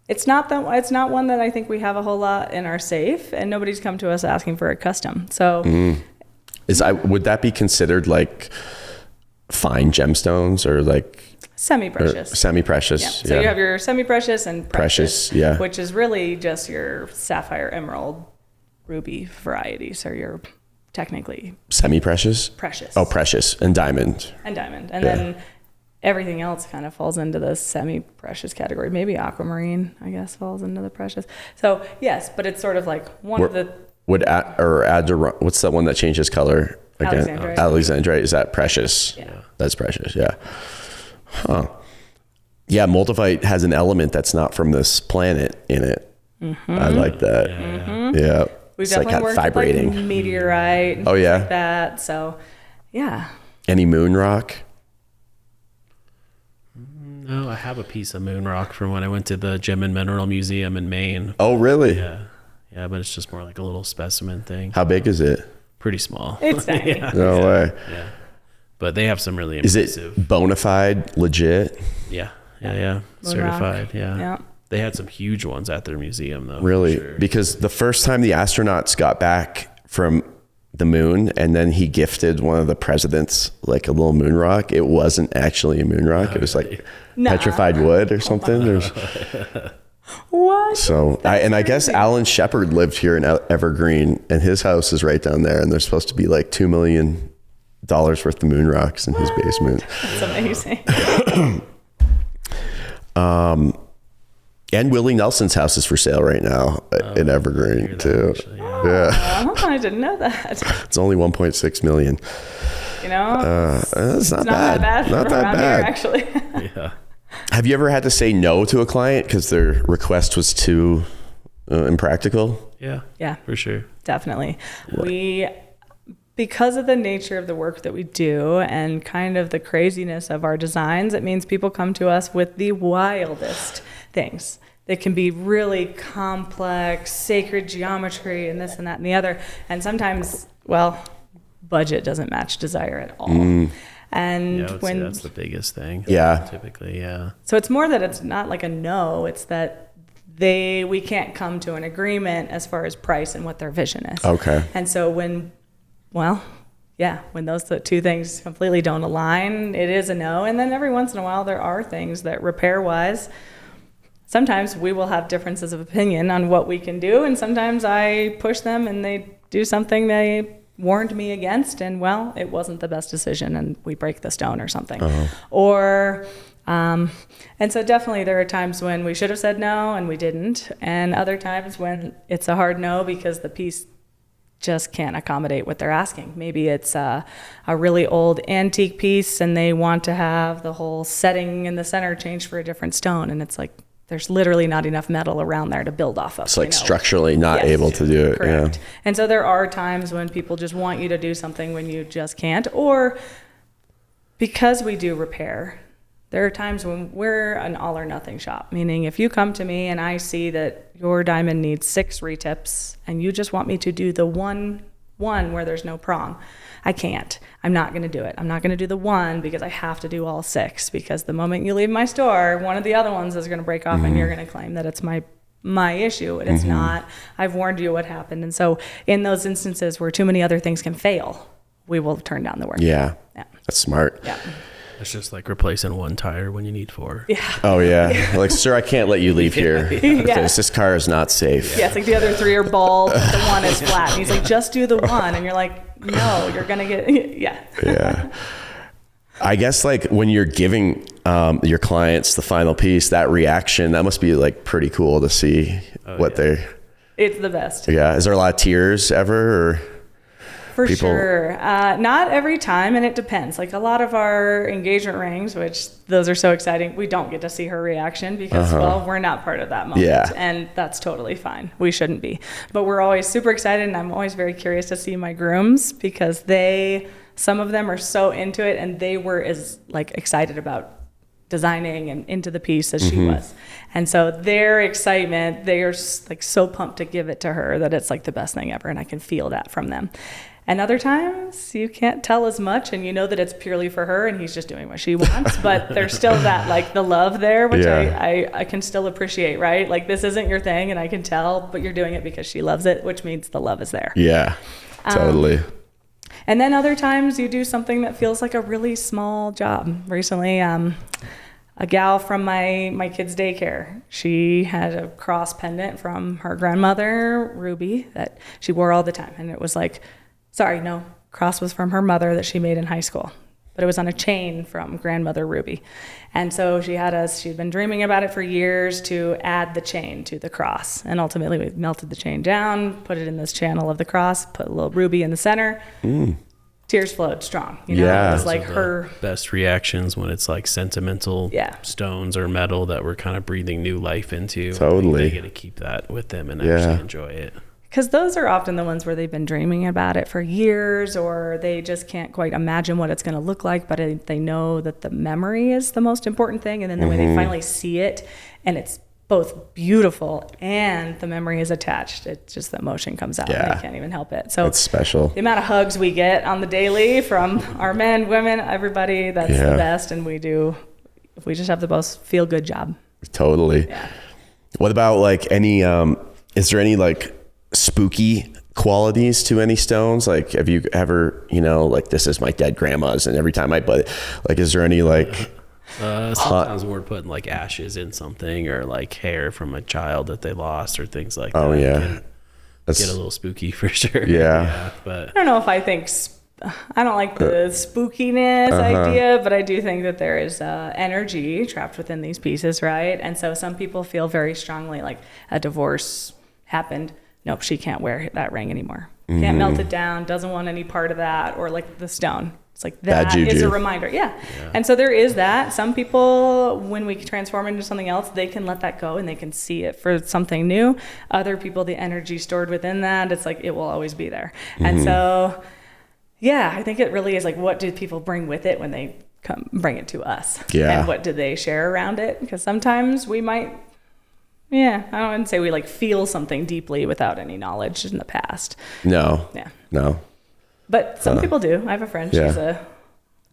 it's not one that I think we have a whole lot in our safe, and nobody's come to us asking for a custom. So would that be considered like fine gemstones or like semi-precious? Semi-precious. Yeah. So you have your semi-precious and precious, yeah. which is really just your sapphire, emerald, ruby varieties, or your technically semi-precious. Precious. Oh, precious and diamond. And then everything else kind of falls into the semi-precious category. Maybe aquamarine, I guess, falls into the precious. So yes, but it's sort of like of the. What's that one that changes color again? Alexandrite. Alexandrite, is that precious? Yeah. That's precious. Yeah. Huh. Yeah, Moldavite has an element that's not from this planet in it. I like that. Yeah. We've It's like definitely worked vibrating. with like meteorite and things like that. So, yeah. Any moon rock? No, I have a piece of moon rock from when I went to the Gem and Mineral Museum in Maine. Oh, really? Yeah, but it's just more like a little specimen thing. How big is it? Pretty small. It's tiny. No way. Yeah. But they have some really Is impressive. it bona fide, legit? Yeah. Moon Certified. rock. Yeah. They had some huge ones at their museum, though. Really? For sure. Because the first time the astronauts got back from the moon and then he gifted one of the presidents like a little moon rock, it wasn't actually a moon rock. It was like petrified wood or something. What? So, I guess Alan Shepard lived here in Evergreen, and his house is right down there, and there's supposed to be like $2 million worth of moon rocks in his basement. That's amazing. And Willie Nelson's house is for sale right now in Evergreen too. Actually, yeah. I didn't know that. It's only 1.6 million. You know, It's not that bad. Not from that around bad. Here, actually. Yeah. Have you ever had to say no to a client because their request was too impractical? Yeah. Yeah. For sure. Definitely. Because of the nature of the work that we do and kind of the craziness of our designs, it means people come to us with the wildest things. They can be really complex, sacred geometry and this and that and the other. And sometimes, budget doesn't match desire at all. And Yeah, I would say that's the biggest thing. Yeah. Typically, yeah. So it's more that it's not like a no, it's that we can't come to an agreement as far as price and what their vision is. Okay. And so when those two things completely don't align, it is a no. And then every once in a while, there are things that repair-wise, sometimes we will have differences of opinion on what we can do. And sometimes I push them and they do something they warned me against. And it wasn't the best decision and we break the stone or something. And so definitely there are times when we should have said no and we didn't. And other times when it's a hard no because the piece just can't accommodate what they're asking. Maybe it's a really old antique piece and they want to have the whole setting in the center changed for a different stone. And it's like, there's literally not enough metal around there to build off of. It's like structurally not able to do it. Correct. Yeah. And so there are times when people just want you to do something when you just can't, or because we do repair, there are times when we're an all or nothing shop, meaning if you come to me and I see that your diamond needs 6 retips and you just want me to do the one where there's no prong, I can't. I'm not going to do it. I'm not going to do the one because I have to do all 6, because the moment you leave my store, one of the other ones is going to break off and you're going to claim that it's my issue, and it's not. I've warned you what happened. And so in those instances where too many other things can fail, we will turn down the work. Yeah. That's smart. Yeah. It's just like replacing one tire when you need 4. Yeah. Oh yeah. Like, sir, I can't let you leave here. Yeah. This car is not safe. Yeah, it's like the other 3 are bald, but the one is flat. And he's like, just do the one. And you're like, no, you're going to get, yeah. Yeah. I guess like when you're giving your clients the final piece, that reaction, that must be like pretty cool to see It's the best. Yeah. Is there a lot of tears ever? Or For sure. Not every time, and it depends. Like a lot of our engagement rings, which those are so exciting, we don't get to see her reaction because, we're not part of that moment. Yeah. And that's totally fine. We shouldn't be. But we're always super excited, and I'm always very curious to see my grooms because they some of them are so into it, and they were as like excited about designing and into the piece as she was. And so their excitement, they are like so pumped to give it to her that it's like the best thing ever, and I can feel that from them. And other times you can't tell as much, and you know that it's purely for her and he's just doing what she wants, but there's still that like the love there, which I can still appreciate, right? Like, this isn't your thing and I can tell, but you're doing it because she loves it, which means the love is there. Yeah, totally. And then other times you do something that feels like a really small job. Recently, a gal from my kids' daycare, she had a cross pendant from her grandmother, Ruby, that she wore all the time. And it was like, cross was from her mother that she made in high school, but it was on a chain from grandmother Ruby. And so she'd been dreaming about it for years to add the chain to the cross. And ultimately we melted the chain down, put it in this channel of the cross, put a little ruby in the center. Tears flowed strong. You know, it was like her best reactions when it's like sentimental stones or metal that we're kind of breathing new life into. Totally. They get to keep that with them and actually enjoy it. Because those are often the ones where they've been dreaming about it for years, or they just can't quite imagine what it's going to look like, but they know that the memory is the most important thing. And then when they finally see it and it's both beautiful and the memory is attached, it's just the emotion comes out and they can't even help it. So it's special. The amount of hugs we get on the daily from our men, women, everybody, that's the best. And we just have the most feel good job. Totally. Yeah. What about like any, is there any like spooky qualities to any stones? Like, have you ever, like, this is my dead grandma's and every time I put it, like, is there any like sometimes we're putting like ashes in something or like hair from a child that they lost or things like that. Oh yeah, that's get a little spooky for sure. I But don't know if I don't like the spookiness idea, but I do think that there is energy trapped within these pieces, right? And so some people feel very strongly like a divorce happened. Nope, she can't wear that ring anymore. Can't melt it down, doesn't want any part of that, or like the stone. It's like that is a reminder. Yeah. And so there is that. Some people, when we transform into something else, they can let that go and they can see it for something new. Other people, the energy stored within that, it's like it will always be there. And so, I think it really is like, what do people bring with it when they come bring it to us? Yeah. And what do they share around it? Because sometimes we might... I wouldn't say we like feel something deeply without any knowledge in the past. No. Yeah. No. But some people do. I have a friend, she's a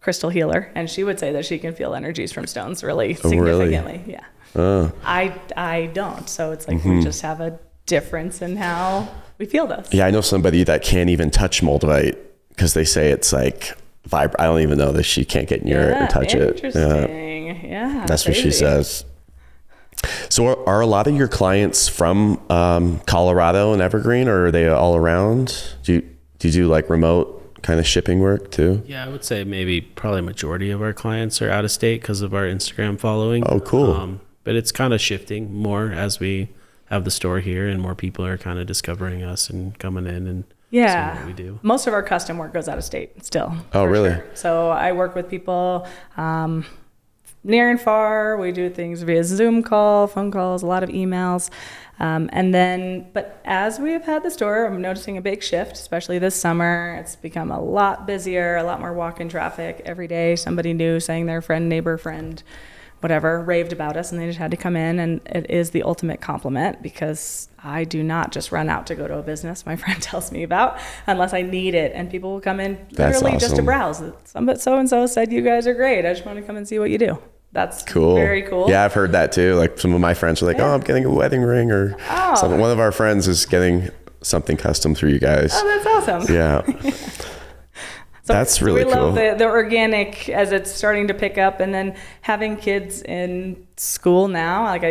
crystal healer, and she would say that she can feel energies from stones really significantly. Really? Yeah. I don't. So it's like we just have a difference in how we feel those. Yeah, I know somebody that can't even touch moldavite because they say it's like I don't even know that she can't get near it or touch it. Interesting. Yeah. That's what she says. So are a lot of your clients from Colorado and Evergreen, or are they all around? Do you do like remote kind of shipping work too? Yeah, I would say probably majority of our clients are out of state because of our Instagram following. Oh, cool. But it's kind of shifting more as we have the store here and more people are kind of discovering us and coming in and seeing what we do. Most of our custom work goes out of state still. Oh, really? Sure. So I work with people near and far. We do things via Zoom call, phone calls, a lot of emails. But as we have had the store, I'm noticing a big shift, especially this summer. It's become a lot busier, a lot more walk-in traffic every day. Somebody new saying their friend, neighbor, friend, whatever, raved about us, and they just had to come in. And it is the ultimate compliment because I do not just run out to go to a business my friend tells me about unless I need it. And people will come in literally just to browse. So-and-so said you guys are great. I just want to come and see what you do. That's cool. Very cool. Yeah, I've heard that too. Like some of my friends are like, I'm getting a wedding ring or something. One of our friends is getting something custom through you guys. Oh, that's awesome. Yeah. That's really cool. We love the organic as it's starting to pick up, and then having kids in school now, like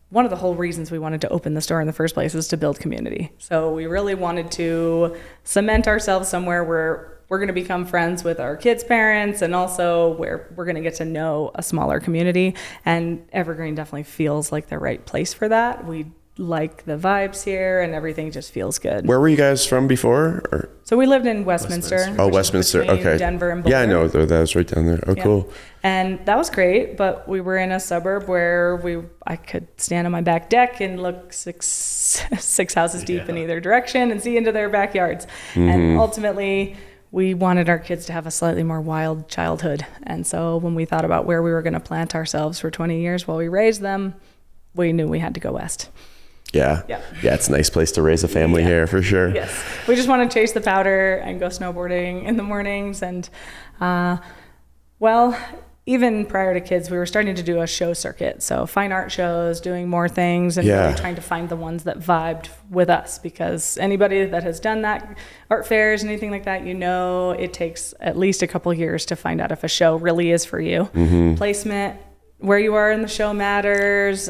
one of the whole reasons we wanted to open the store in the first place is to build community. So we really wanted to cement ourselves somewhere where we're going to become friends with our kids' parents and also where we're going to get to know a smaller community. And Evergreen definitely feels like the right place for that. We like the vibes here and everything just feels good. Where were you guys from before? Or? So we lived in Westminster. Oh, Westminster. Okay. Denver and Boulder. Yeah, I know. That was right down there. Oh, cool. And that was great, but we were in a suburb where I could stand on my back deck and look six houses deep in either direction and see into their backyards. And ultimately, we wanted our kids to have a slightly more wild childhood. And so when we thought about where we were going to plant ourselves for 20 years while we raised them, we knew we had to go west. Yeah. Yeah. Yeah. It's a nice place to raise a family here for sure. Yes. We just want to chase the powder and go snowboarding in the mornings. And, even prior to kids, we were starting to do a show circuit. So fine art shows, doing more things, and really trying to find the ones that vibed with us, because anybody that has done that, art fairs, anything like that, it takes at least a couple years to find out if a show really is for you. Placement, where you are in the show matters,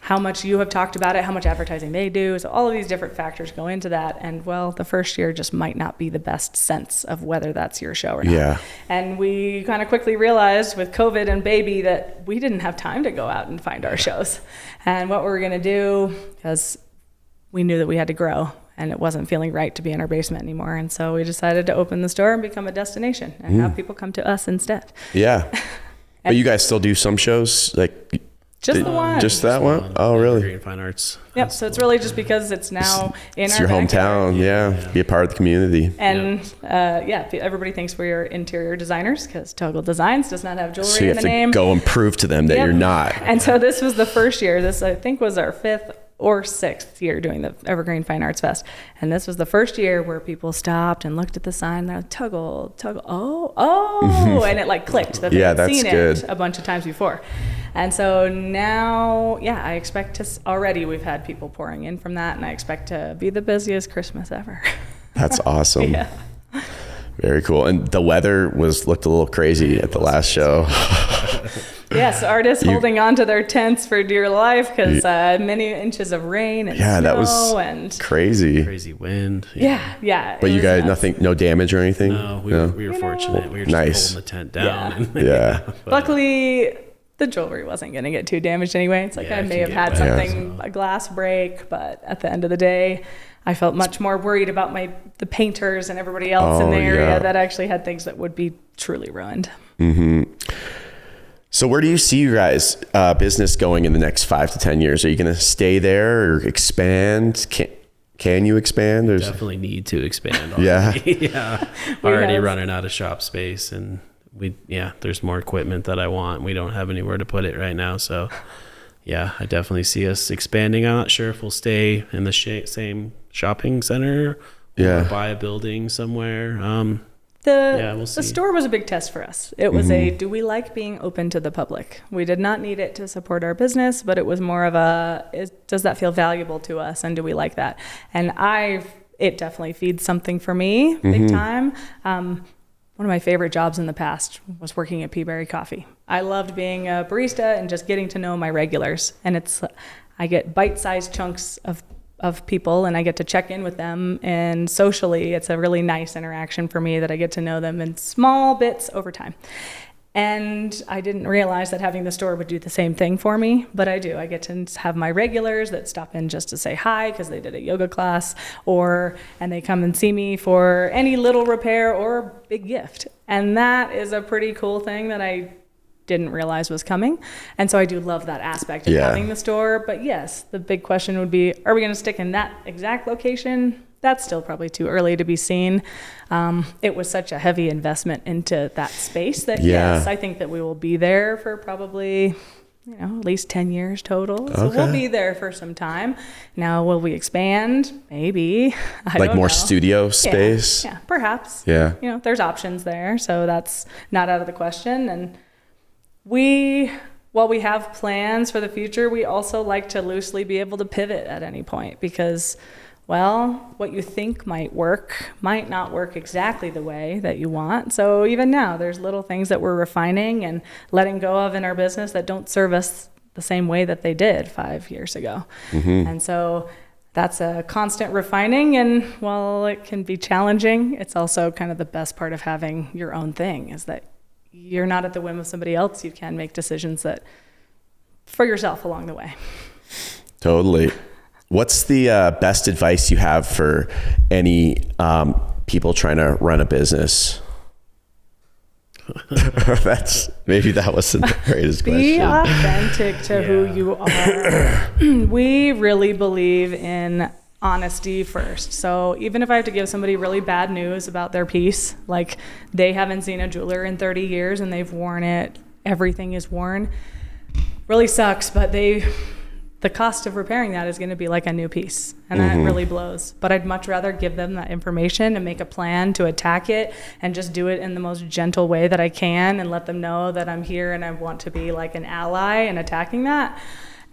how much you have talked about it, how much advertising they do. So all of these different factors go into that. And the first year just might not be the best sense of whether that's your show or not. Yeah. And we kind of quickly realized with COVID and baby that we didn't have time to go out and find our shows and what we were going to do, because we knew that we had to grow and it wasn't feeling right to be in our basement anymore. And so we decided to open the store and become a destination and have people come to us instead. Yeah. But you guys still do some shows, like just the one. Just that one? Oh, really? Green Fine Arts. Yep. So it's really just because it's now in It's our your backyard. hometown. Yeah. Be a part of the community. And everybody thinks we're interior designers because Tuggle Designs does not have jewelry So you in have the to name. go and prove to them that Yep. you're not. And so this was the first year. This, I think, was our 5th or 6th year doing the Evergreen Fine Arts Fest. And this was the first year where people stopped and looked at the sign. They're like, Tuggle, oh. And it like clicked that they Yeah, had that's seen good. it a bunch of times before. And so now, I expect to, already we've had people pouring in from that, and I expect to be the busiest Christmas ever. That's awesome. Yeah. Very cool. And the weather looked a little crazy at the last show. Yes, artists holding on to their tents for dear life because many inches of rain and snow. That was and Crazy wind. yeah. But you guys, nothing, no damage or anything? No, we were fortunate. We were just Nice. pulling the tent down. Yeah. But Luckily, the jewelry wasn't going to get too damaged anyway. It's like Yeah, I it may can have get had wet. something, a glass break, but at the end of the day, I felt much more worried about the painters and everybody else in the area that actually had things that would be truly ruined. Mm-hmm. So where do you see your guys' business going in the next 5 to 10 years? Are you going to stay there or expand? Can you expand? definitely need to expand. Yeah. Yeah. Already running out of shop space, and there's more equipment that I want. We don't have anywhere to put it right now. So yeah, I definitely see us expanding. I'm not sure if we'll stay in the same shopping center or buy a building somewhere. We'll see. The store was a big test for us. It was do we like being open to the public? We did not need it to support our business, but it was more of does that feel valuable to us, and do we like that? And it definitely feeds something for me, big time. One of my favorite jobs in the past was working at Peaberry Coffee. I loved being a barista and just getting to know my regulars. And I get bite-sized chunks of people, and I get to check in with them, and socially it's a really nice interaction for me that I get to know them in small bits over time. And I didn't realize that having the store would do the same thing for me, but I do. I get to have my regulars that stop in just to say hi because they did a yoga class, and they come and see me for any little repair or big gift. And that is a pretty cool thing that I didn't realize was coming. And so I do love that aspect of having the store. But yes, the big question would be, are we going to stick in that exact location? That's still probably too early to be seen. It was such a heavy investment into that space that yes, I think that we will be there for probably, at least 10 years total. So we'll be there for some time. Now, will we expand? Maybe. I don't know. Studio space? Yeah, perhaps. Yeah. There's options there. So that's not out of the question. And while we have plans for the future, we also like to loosely be able to pivot at any point because, what you think might work might not work exactly the way that you want. So even now, there's little things that we're refining and letting go of in our business that don't serve us the same way that they did 5 years ago. Mm-hmm. And so that's a constant refining. And while it can be challenging, it's also kind of the best part of having your own thing is that you're not at the whim of somebody else. You can make decisions for yourself along the way. Totally. What's the best advice you have for any people trying to run a business? That wasn't the greatest question. Be authentic to who you are. We really believe in honesty first. So even if I have to give somebody really bad news about their piece, like they haven't seen a jeweler in 30 years and they've worn it, everything is worn, really sucks, but the cost of repairing that is going to be like a new piece, and that really blows. But I'd much rather give them that information and make a plan to attack it and just do it in the most gentle way that I can and let them know that I'm here and I want to be like an ally in attacking that,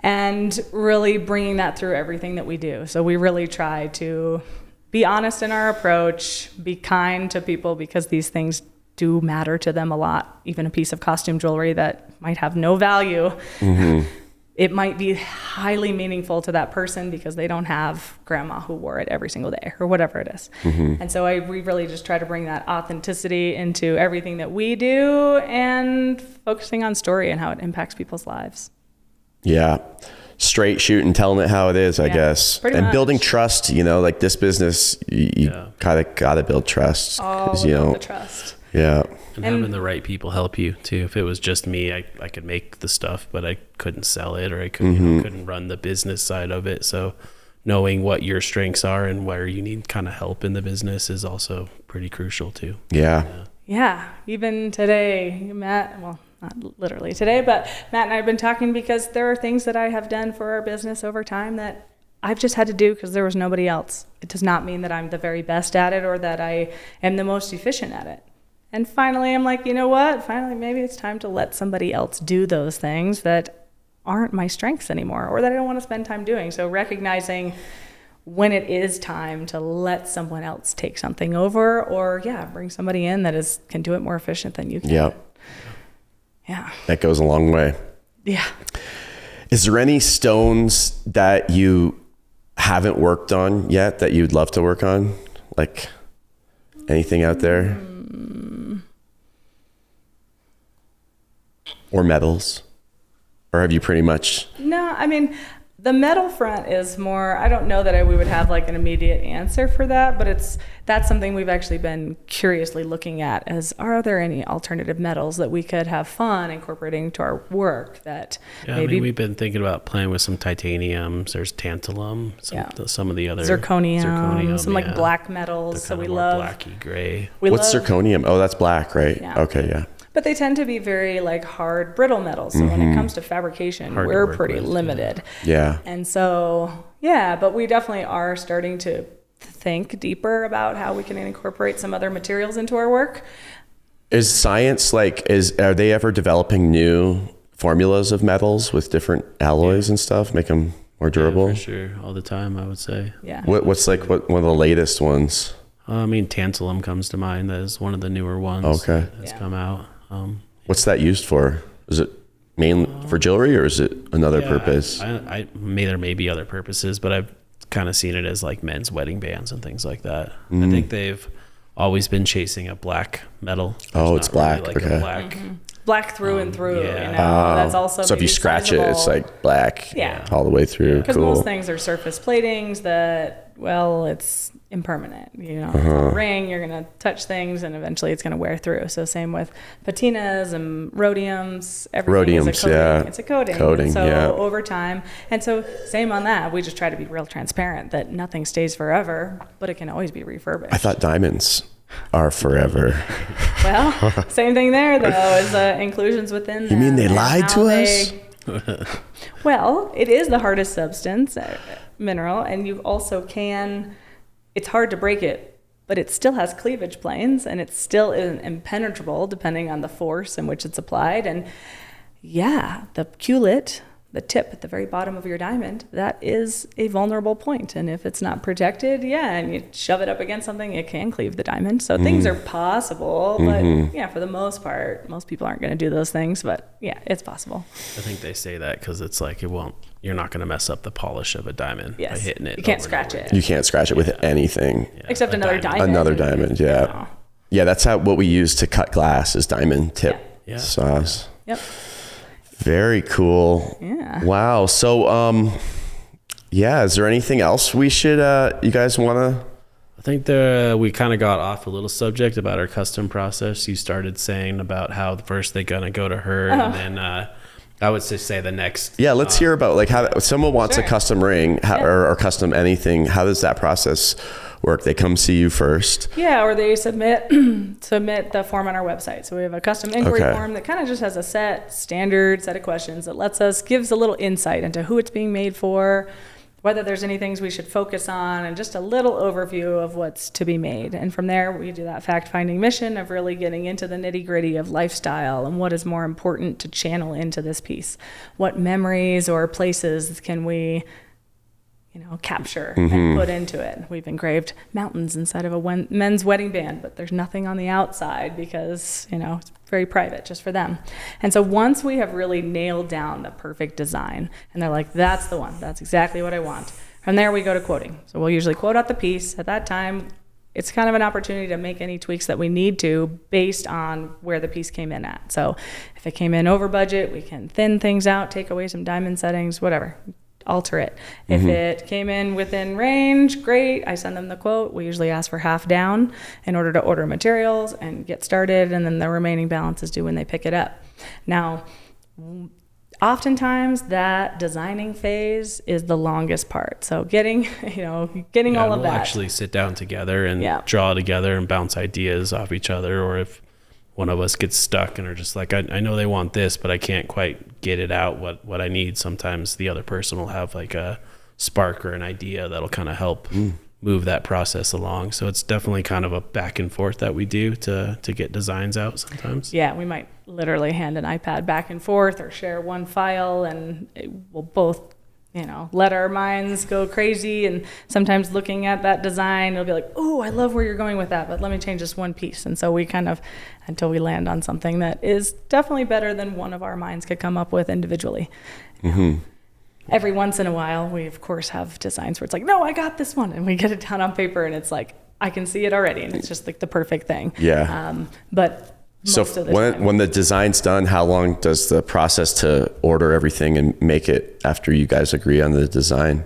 and really bringing that through everything that we do. So we really try to be honest in our approach, be kind to people, because these things do matter to them a lot. Even a piece of costume jewelry that might have no value, it might be highly meaningful to that person because they don't have grandma who wore it every single day or whatever it is. And so we really just try to bring that authenticity into everything that we do, and focusing on story and how it impacts people's lives. Yeah. Straight shooting, telling it how it is, I guess. Pretty and much. building trust, you know, like this business, you kind of got to build trust. All you about know, the trust. yeah. And having the right people help you too. If it was just me, I could make the stuff, but I couldn't sell it, or I couldn't, couldn't run the business side of it. So knowing what your strengths are and where you need kind of help in the business is also pretty crucial too. Yeah. Yeah, even today, Matt, well, not literally today, but Matt and I have been talking because there are things that I have done for our business over time that I've just had to do because there was nobody else. It does not mean that I'm the very best at it or that I am the most efficient at it. And finally, I'm like, you know what? Finally, maybe it's time to let somebody else do those things that aren't my strengths anymore, or that I don't want to spend time doing. So recognizing when it is time to let someone else take something over, or bring somebody in that can do it more efficient than you can. Yeah. Yeah. That goes a long way. Yeah. Is there any stones that you haven't worked on yet that you'd love to work on? Like anything out there? Or metals? Or have you pretty much? No, I mean, the metal front is more, I don't know that we would have like an immediate answer for that, but that's something we've actually been curiously looking at, as are there any alternative metals that we could have fun incorporating to our work that maybe... I mean, we've been thinking about playing with some titaniums. There's tantalum, some of the other... Zirconium, some like black metals. So we love... blacky gray. What's zirconium? Oh, that's black, right? Yeah. Okay, yeah. But they tend to be very like hard, brittle metals. So when it comes to fabrication, we're pretty limited. Yeah. And so, but we definitely are starting to think deeper about how we can incorporate some other materials into our work. Is science are they ever developing new formulas of metals with different alloys and stuff, make them more durable? Yeah, for sure. All the time, I would say. Yeah. What's one of the latest ones? I mean, tantalum comes to mind. That is one of the newer ones that's come out. What's that used for? Is it mainly for jewelry, or is it another purpose? There may be other purposes, but I've kind of seen it as like men's wedding bands and things like that. I think they've always been chasing a black metal. It's black. Really okay. A black. Black through and through. Yeah. You know? That's also so if you scratch it, it's like black. Yeah. All the way through. Because Cool. most things are surface platings that, it's impermanent. You know, it's a ring, you're going to touch things and eventually it's going to wear through. So same with patinas and rhodiums. Everything is a coating. Yeah. It's a coating. Over time. And so same on that. We just try to be real transparent that nothing stays forever, but it can always be refurbished. I thought diamonds are forever. Well, same thing there though, is inclusions within You mean they lied to us? Well, it is the hardest substance, mineral, and you also it's hard to break it, but it still has cleavage planes, and it still isn't impenetrable depending on the force in which it's applied. And the culet, the tip at the very bottom of your diamond, that is a vulnerable point. And if it's not protected, and you shove it up against something, it can cleave the diamond. So things are possible, but for the most part, most people aren't going to do those things, but it's possible. I think they say that because it's like you're not going to mess up the polish of a diamond by hitting it. You can't scratch it. You can't scratch it with anything. Except another diamond. Another diamond, yeah. Yeah, that's what we use to cut glass is diamond tip saws. Yep. Very cool. Yeah. Wow. So, is there anything else we should, you guys want to? I think we kind of got off a little subject about our custom process. You started saying about how first they're going to go to her and then I would say the next. Yeah, let's hear about like how someone wants a custom ring or custom anything. How does that process work? They come see you first. Yeah, or they submit the form on our website. So we have a custom inquiry form that kind of just has a standard set of questions that gives a little insight into who it's being made for, whether there's any things we should focus on, and just a little overview of what's to be made. And from there, we do that fact-finding mission of really getting into the nitty-gritty of lifestyle and what is more important to channel into this piece. What memories or places can we capture and put into it. We've engraved mountains inside of a men's wedding band, but there's nothing on the outside because, it's very private just for them. And so once we have really nailed down the perfect design and they're like, that's the one, that's exactly what I want. From there, we go to quoting. So we'll usually quote out the piece. At that time, it's kind of an opportunity to make any tweaks that we need to based on where the piece came in at. So if it came in over budget, we can thin things out, take away some diamond settings, whatever. Alter it. If it came in within range, great. I send them the quote. We usually ask for half down in order to order materials and get started, and then the remaining balance is due when they pick it up. Now, oftentimes that designing phase is the longest part. So getting all of we'll that. Actually sit down together and draw together and bounce ideas off each other, or if one of us gets stuck and are just like, I know they want this, but I can't quite get it out what I need. Sometimes the other person will have like a spark or an idea that'll kind of help move that process along. So it's definitely kind of a back and forth that we do to get designs out sometimes. Yeah, we might literally hand an iPad back and forth or share one file, and we'll both let our minds go crazy. And sometimes looking at that design, it'll be like, oh, I love where you're going with that, but let me change this one piece. And so we kind of, until we land on something that is definitely better than one of our minds could come up with individually. Every once in a while, we of course have designs where it's like, no, I got this one. And we get it down on paper and it's like, I can see it already. And it's just like the perfect thing. Yeah. But so when the design's done, how long does the process to order everything and make it after you guys agree on the design?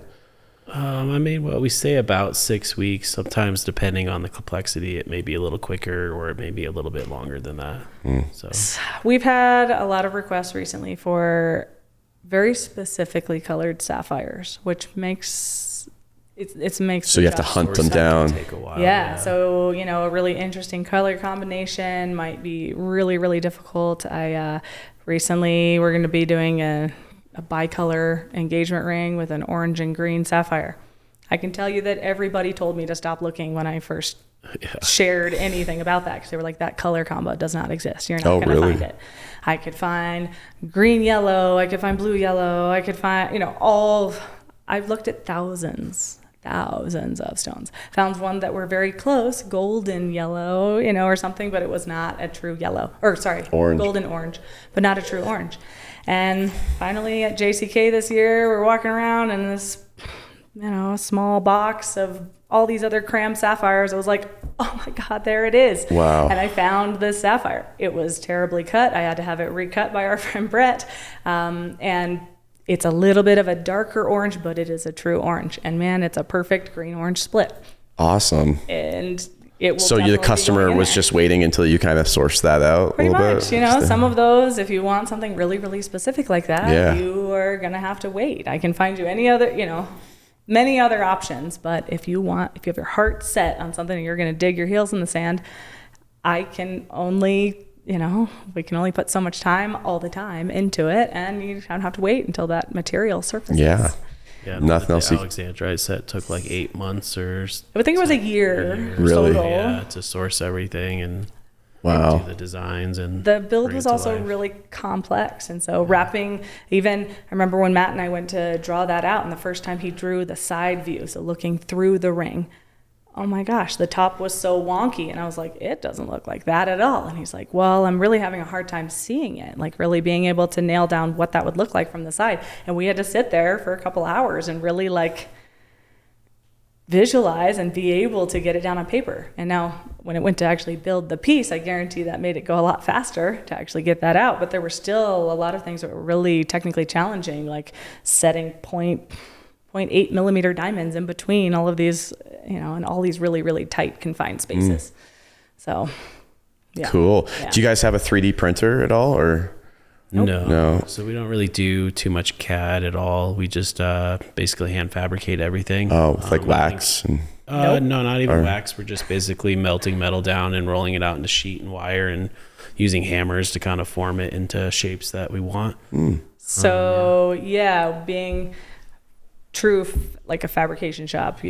We say about 6 weeks. Sometimes, depending on the complexity, it may be a little quicker or it may be a little bit longer than that. So we've had a lot of requests recently for very specifically colored sapphires, which makes so you have to hunt them down. Take a while, yeah. So a really interesting color combination might be really, really difficult. Recently we're going to be doing a bicolor engagement ring with an orange and green sapphire. I can tell you that everybody told me to stop looking when I first shared anything about that, because they were like, that color combo does not exist. You're not going to find it. I could find green yellow. I could find blue yellow. I could find I've looked at thousands of stones. Found one that were very close, golden yellow, or something, but it was not a true yellow. Orange. Golden orange, but not a true orange. And finally at JCK this year, we're walking around in this, small box of all these other cram sapphires. I was like, oh my God, there it is. Wow. And I found this sapphire. It was terribly cut. I had to have it recut by our friend Brett. And it's a little bit of a darker orange, but it is a true orange. And man, it's a perfect green-orange split. Awesome. And it will so the customer was just waiting until you kind of sourced that out pretty a little much, bit? Some of those, if you want something really, really specific like that, yeah. you are going to have to wait. I can find you many other options, but if you have your heart set on something and you're going to dig your heels in the sand, I can only... we can only put so much time all the time into it, and you don't have to wait until that material surfaces. Yeah. Nothing else. The Alexandrite set took like 8 months or... I think it was a year. Really? Total. Yeah, to source everything and do the designs. And the build was also really complex. And so I remember when Matt and I went to draw that out, and the first time he drew the side view, so looking through the ring, oh my gosh, the top was so wonky. And I was like, it doesn't look like that at all. And he's like, well, I'm really having a hard time seeing it, like really being able to nail down what that would look like from the side. And we had to sit there for a couple hours and really visualize and be able to get it down on paper. And now when it went to actually build the piece, I guarantee that made it go a lot faster to actually get that out. But there were still a lot of things that were really technically challenging, like setting 0.8 millimeter diamonds in between all of these, and all these really, really tight confined spaces. So, yeah. Cool. Yeah. Do you guys have a 3D printer at all, or No. So we don't really do too much CAD at all. We just basically hand fabricate everything. Oh, with like wax and No, not even wax. We're just basically melting metal down and rolling it out into sheet and wire and using hammers to kind of form it into shapes that we want. So being true like a fabrication shop,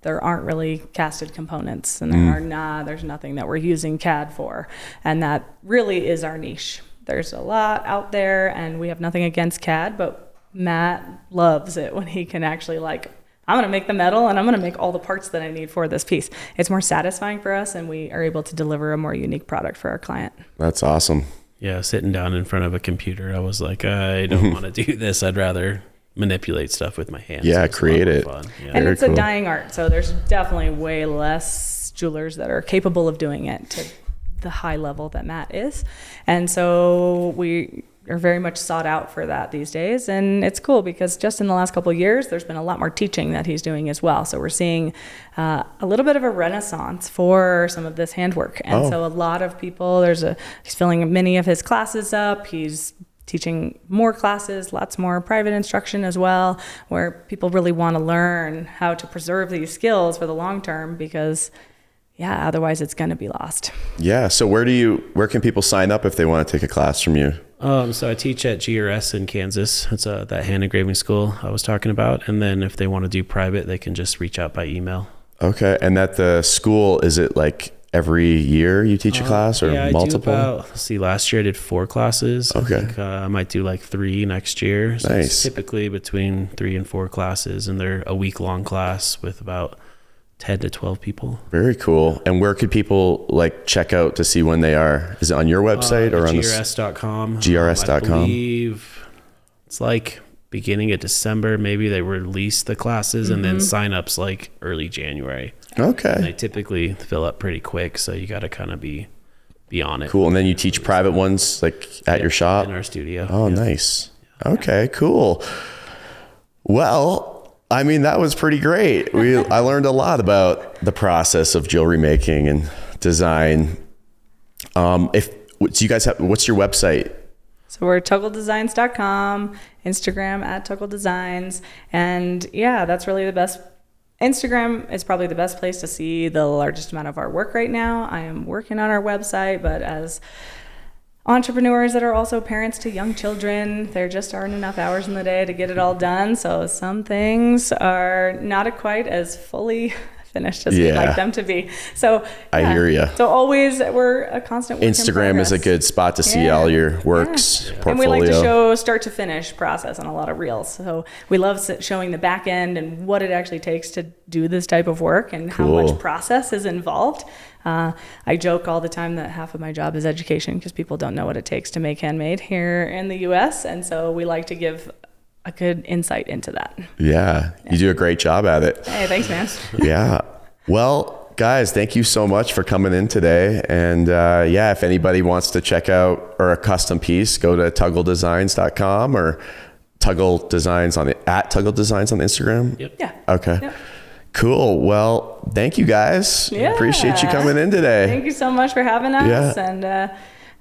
there aren't really casted components, and there's nothing that we're using CAD for, and that really is our niche. There's a lot out there, and we have nothing against CAD, but Matt loves it when he can actually I'm going to make the metal and I'm going to make all the parts that I need for this piece. It's more satisfying for us, and we are able to deliver a more unique product for our client. That's awesome. Yeah, sitting down in front of a computer, I was like, I don't want to do this. I'd rather manipulate stuff with my hands. Yeah, create it. Yeah. And it's cool. a dying art, so there's definitely way less jewelers that are capable of doing it to the high level that Matt is. And so we are very much sought out for that these days. And it's cool because just in the last couple of years, there's been a lot more teaching that he's doing as well. So we're seeing a little bit of a renaissance for some of this handwork. And so a lot of people, he's filling many of his classes up. He's teaching more classes, lots more private instruction as well, where people really want to learn how to preserve these skills for the long term, because otherwise it's going to be lost. Yeah. So where can people sign up if they want to take a class from you? So I teach at GRS in Kansas. It's that hand engraving school I was talking about. And then if they want to do private, they can just reach out by email. Okay. And at the school, is it like every year you teach a class or multiple? Last year I did 4 classes. Okay. I think I might do like 3 next year. So Nice. It's typically between 3 and 4 classes, and they're a week-long class with about 10 to 12 people. Very cool. And where could people check out to see when they are? Is it on your website or on GRS.com? GRS.com. I believe it's beginning of December. Maybe they release the classes, and then sign-ups early January. Okay. And they typically fill up pretty quick, so you got to kind of be on it. Cool. And then you teach private ones at your shop? In our studio. Oh, nice. Okay, cool. Well, I mean, that was pretty great. I learned a lot about the process of jewelry making and design. Do you guys what's your website? So we're tuggledesigns.com, Instagram @tuggledesigns. And that's really the best. Instagram is probably the best place to see the largest amount of our work right now. I am working on our website, but as entrepreneurs that are also parents to young children, there just aren't enough hours in the day to get it all done. So some things are not quite as fully finished as we'd like them to be. So I hear you. So always we're a constant work in Instagram is a progress. good spot to see all your works, portfolio. And we like to show start to finish process on a lot of reels. So we love showing the back end and what it actually takes to do this type of work and how much process is involved. I joke all the time that half of my job is education, because people don't know what it takes to make handmade here in the US. And so we like to give a good insight into that. Yeah. You do a great job at it. Hey, thanks, man. Yeah. Well, guys, thank you so much for coming in today. And if anybody wants to check out a custom piece, go to tuggledesigns.com or Tuggle Designs at Tuggle Designs on Instagram. Yep. Yeah. Okay. Yep. Cool. Well, thank you guys. Yeah. Appreciate you coming in today. Thank you so much for having us. Yeah. And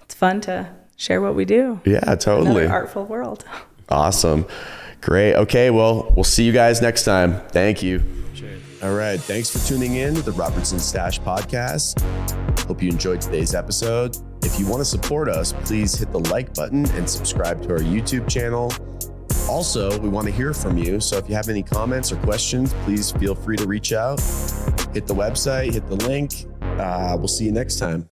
it's fun to share what we do. Yeah, totally. Another artful world. Awesome. Great. Okay. Well, we'll see you guys next time. Thank you. Sure. All right. Thanks for tuning in to the Robertson Stache podcast. Hope you enjoyed today's episode. If you want to support us, please hit the like button and subscribe to our YouTube channel. Also, we want to hear from you. So if you have any comments or questions, please feel free to reach out. Hit the website, hit the link. We'll see you next time.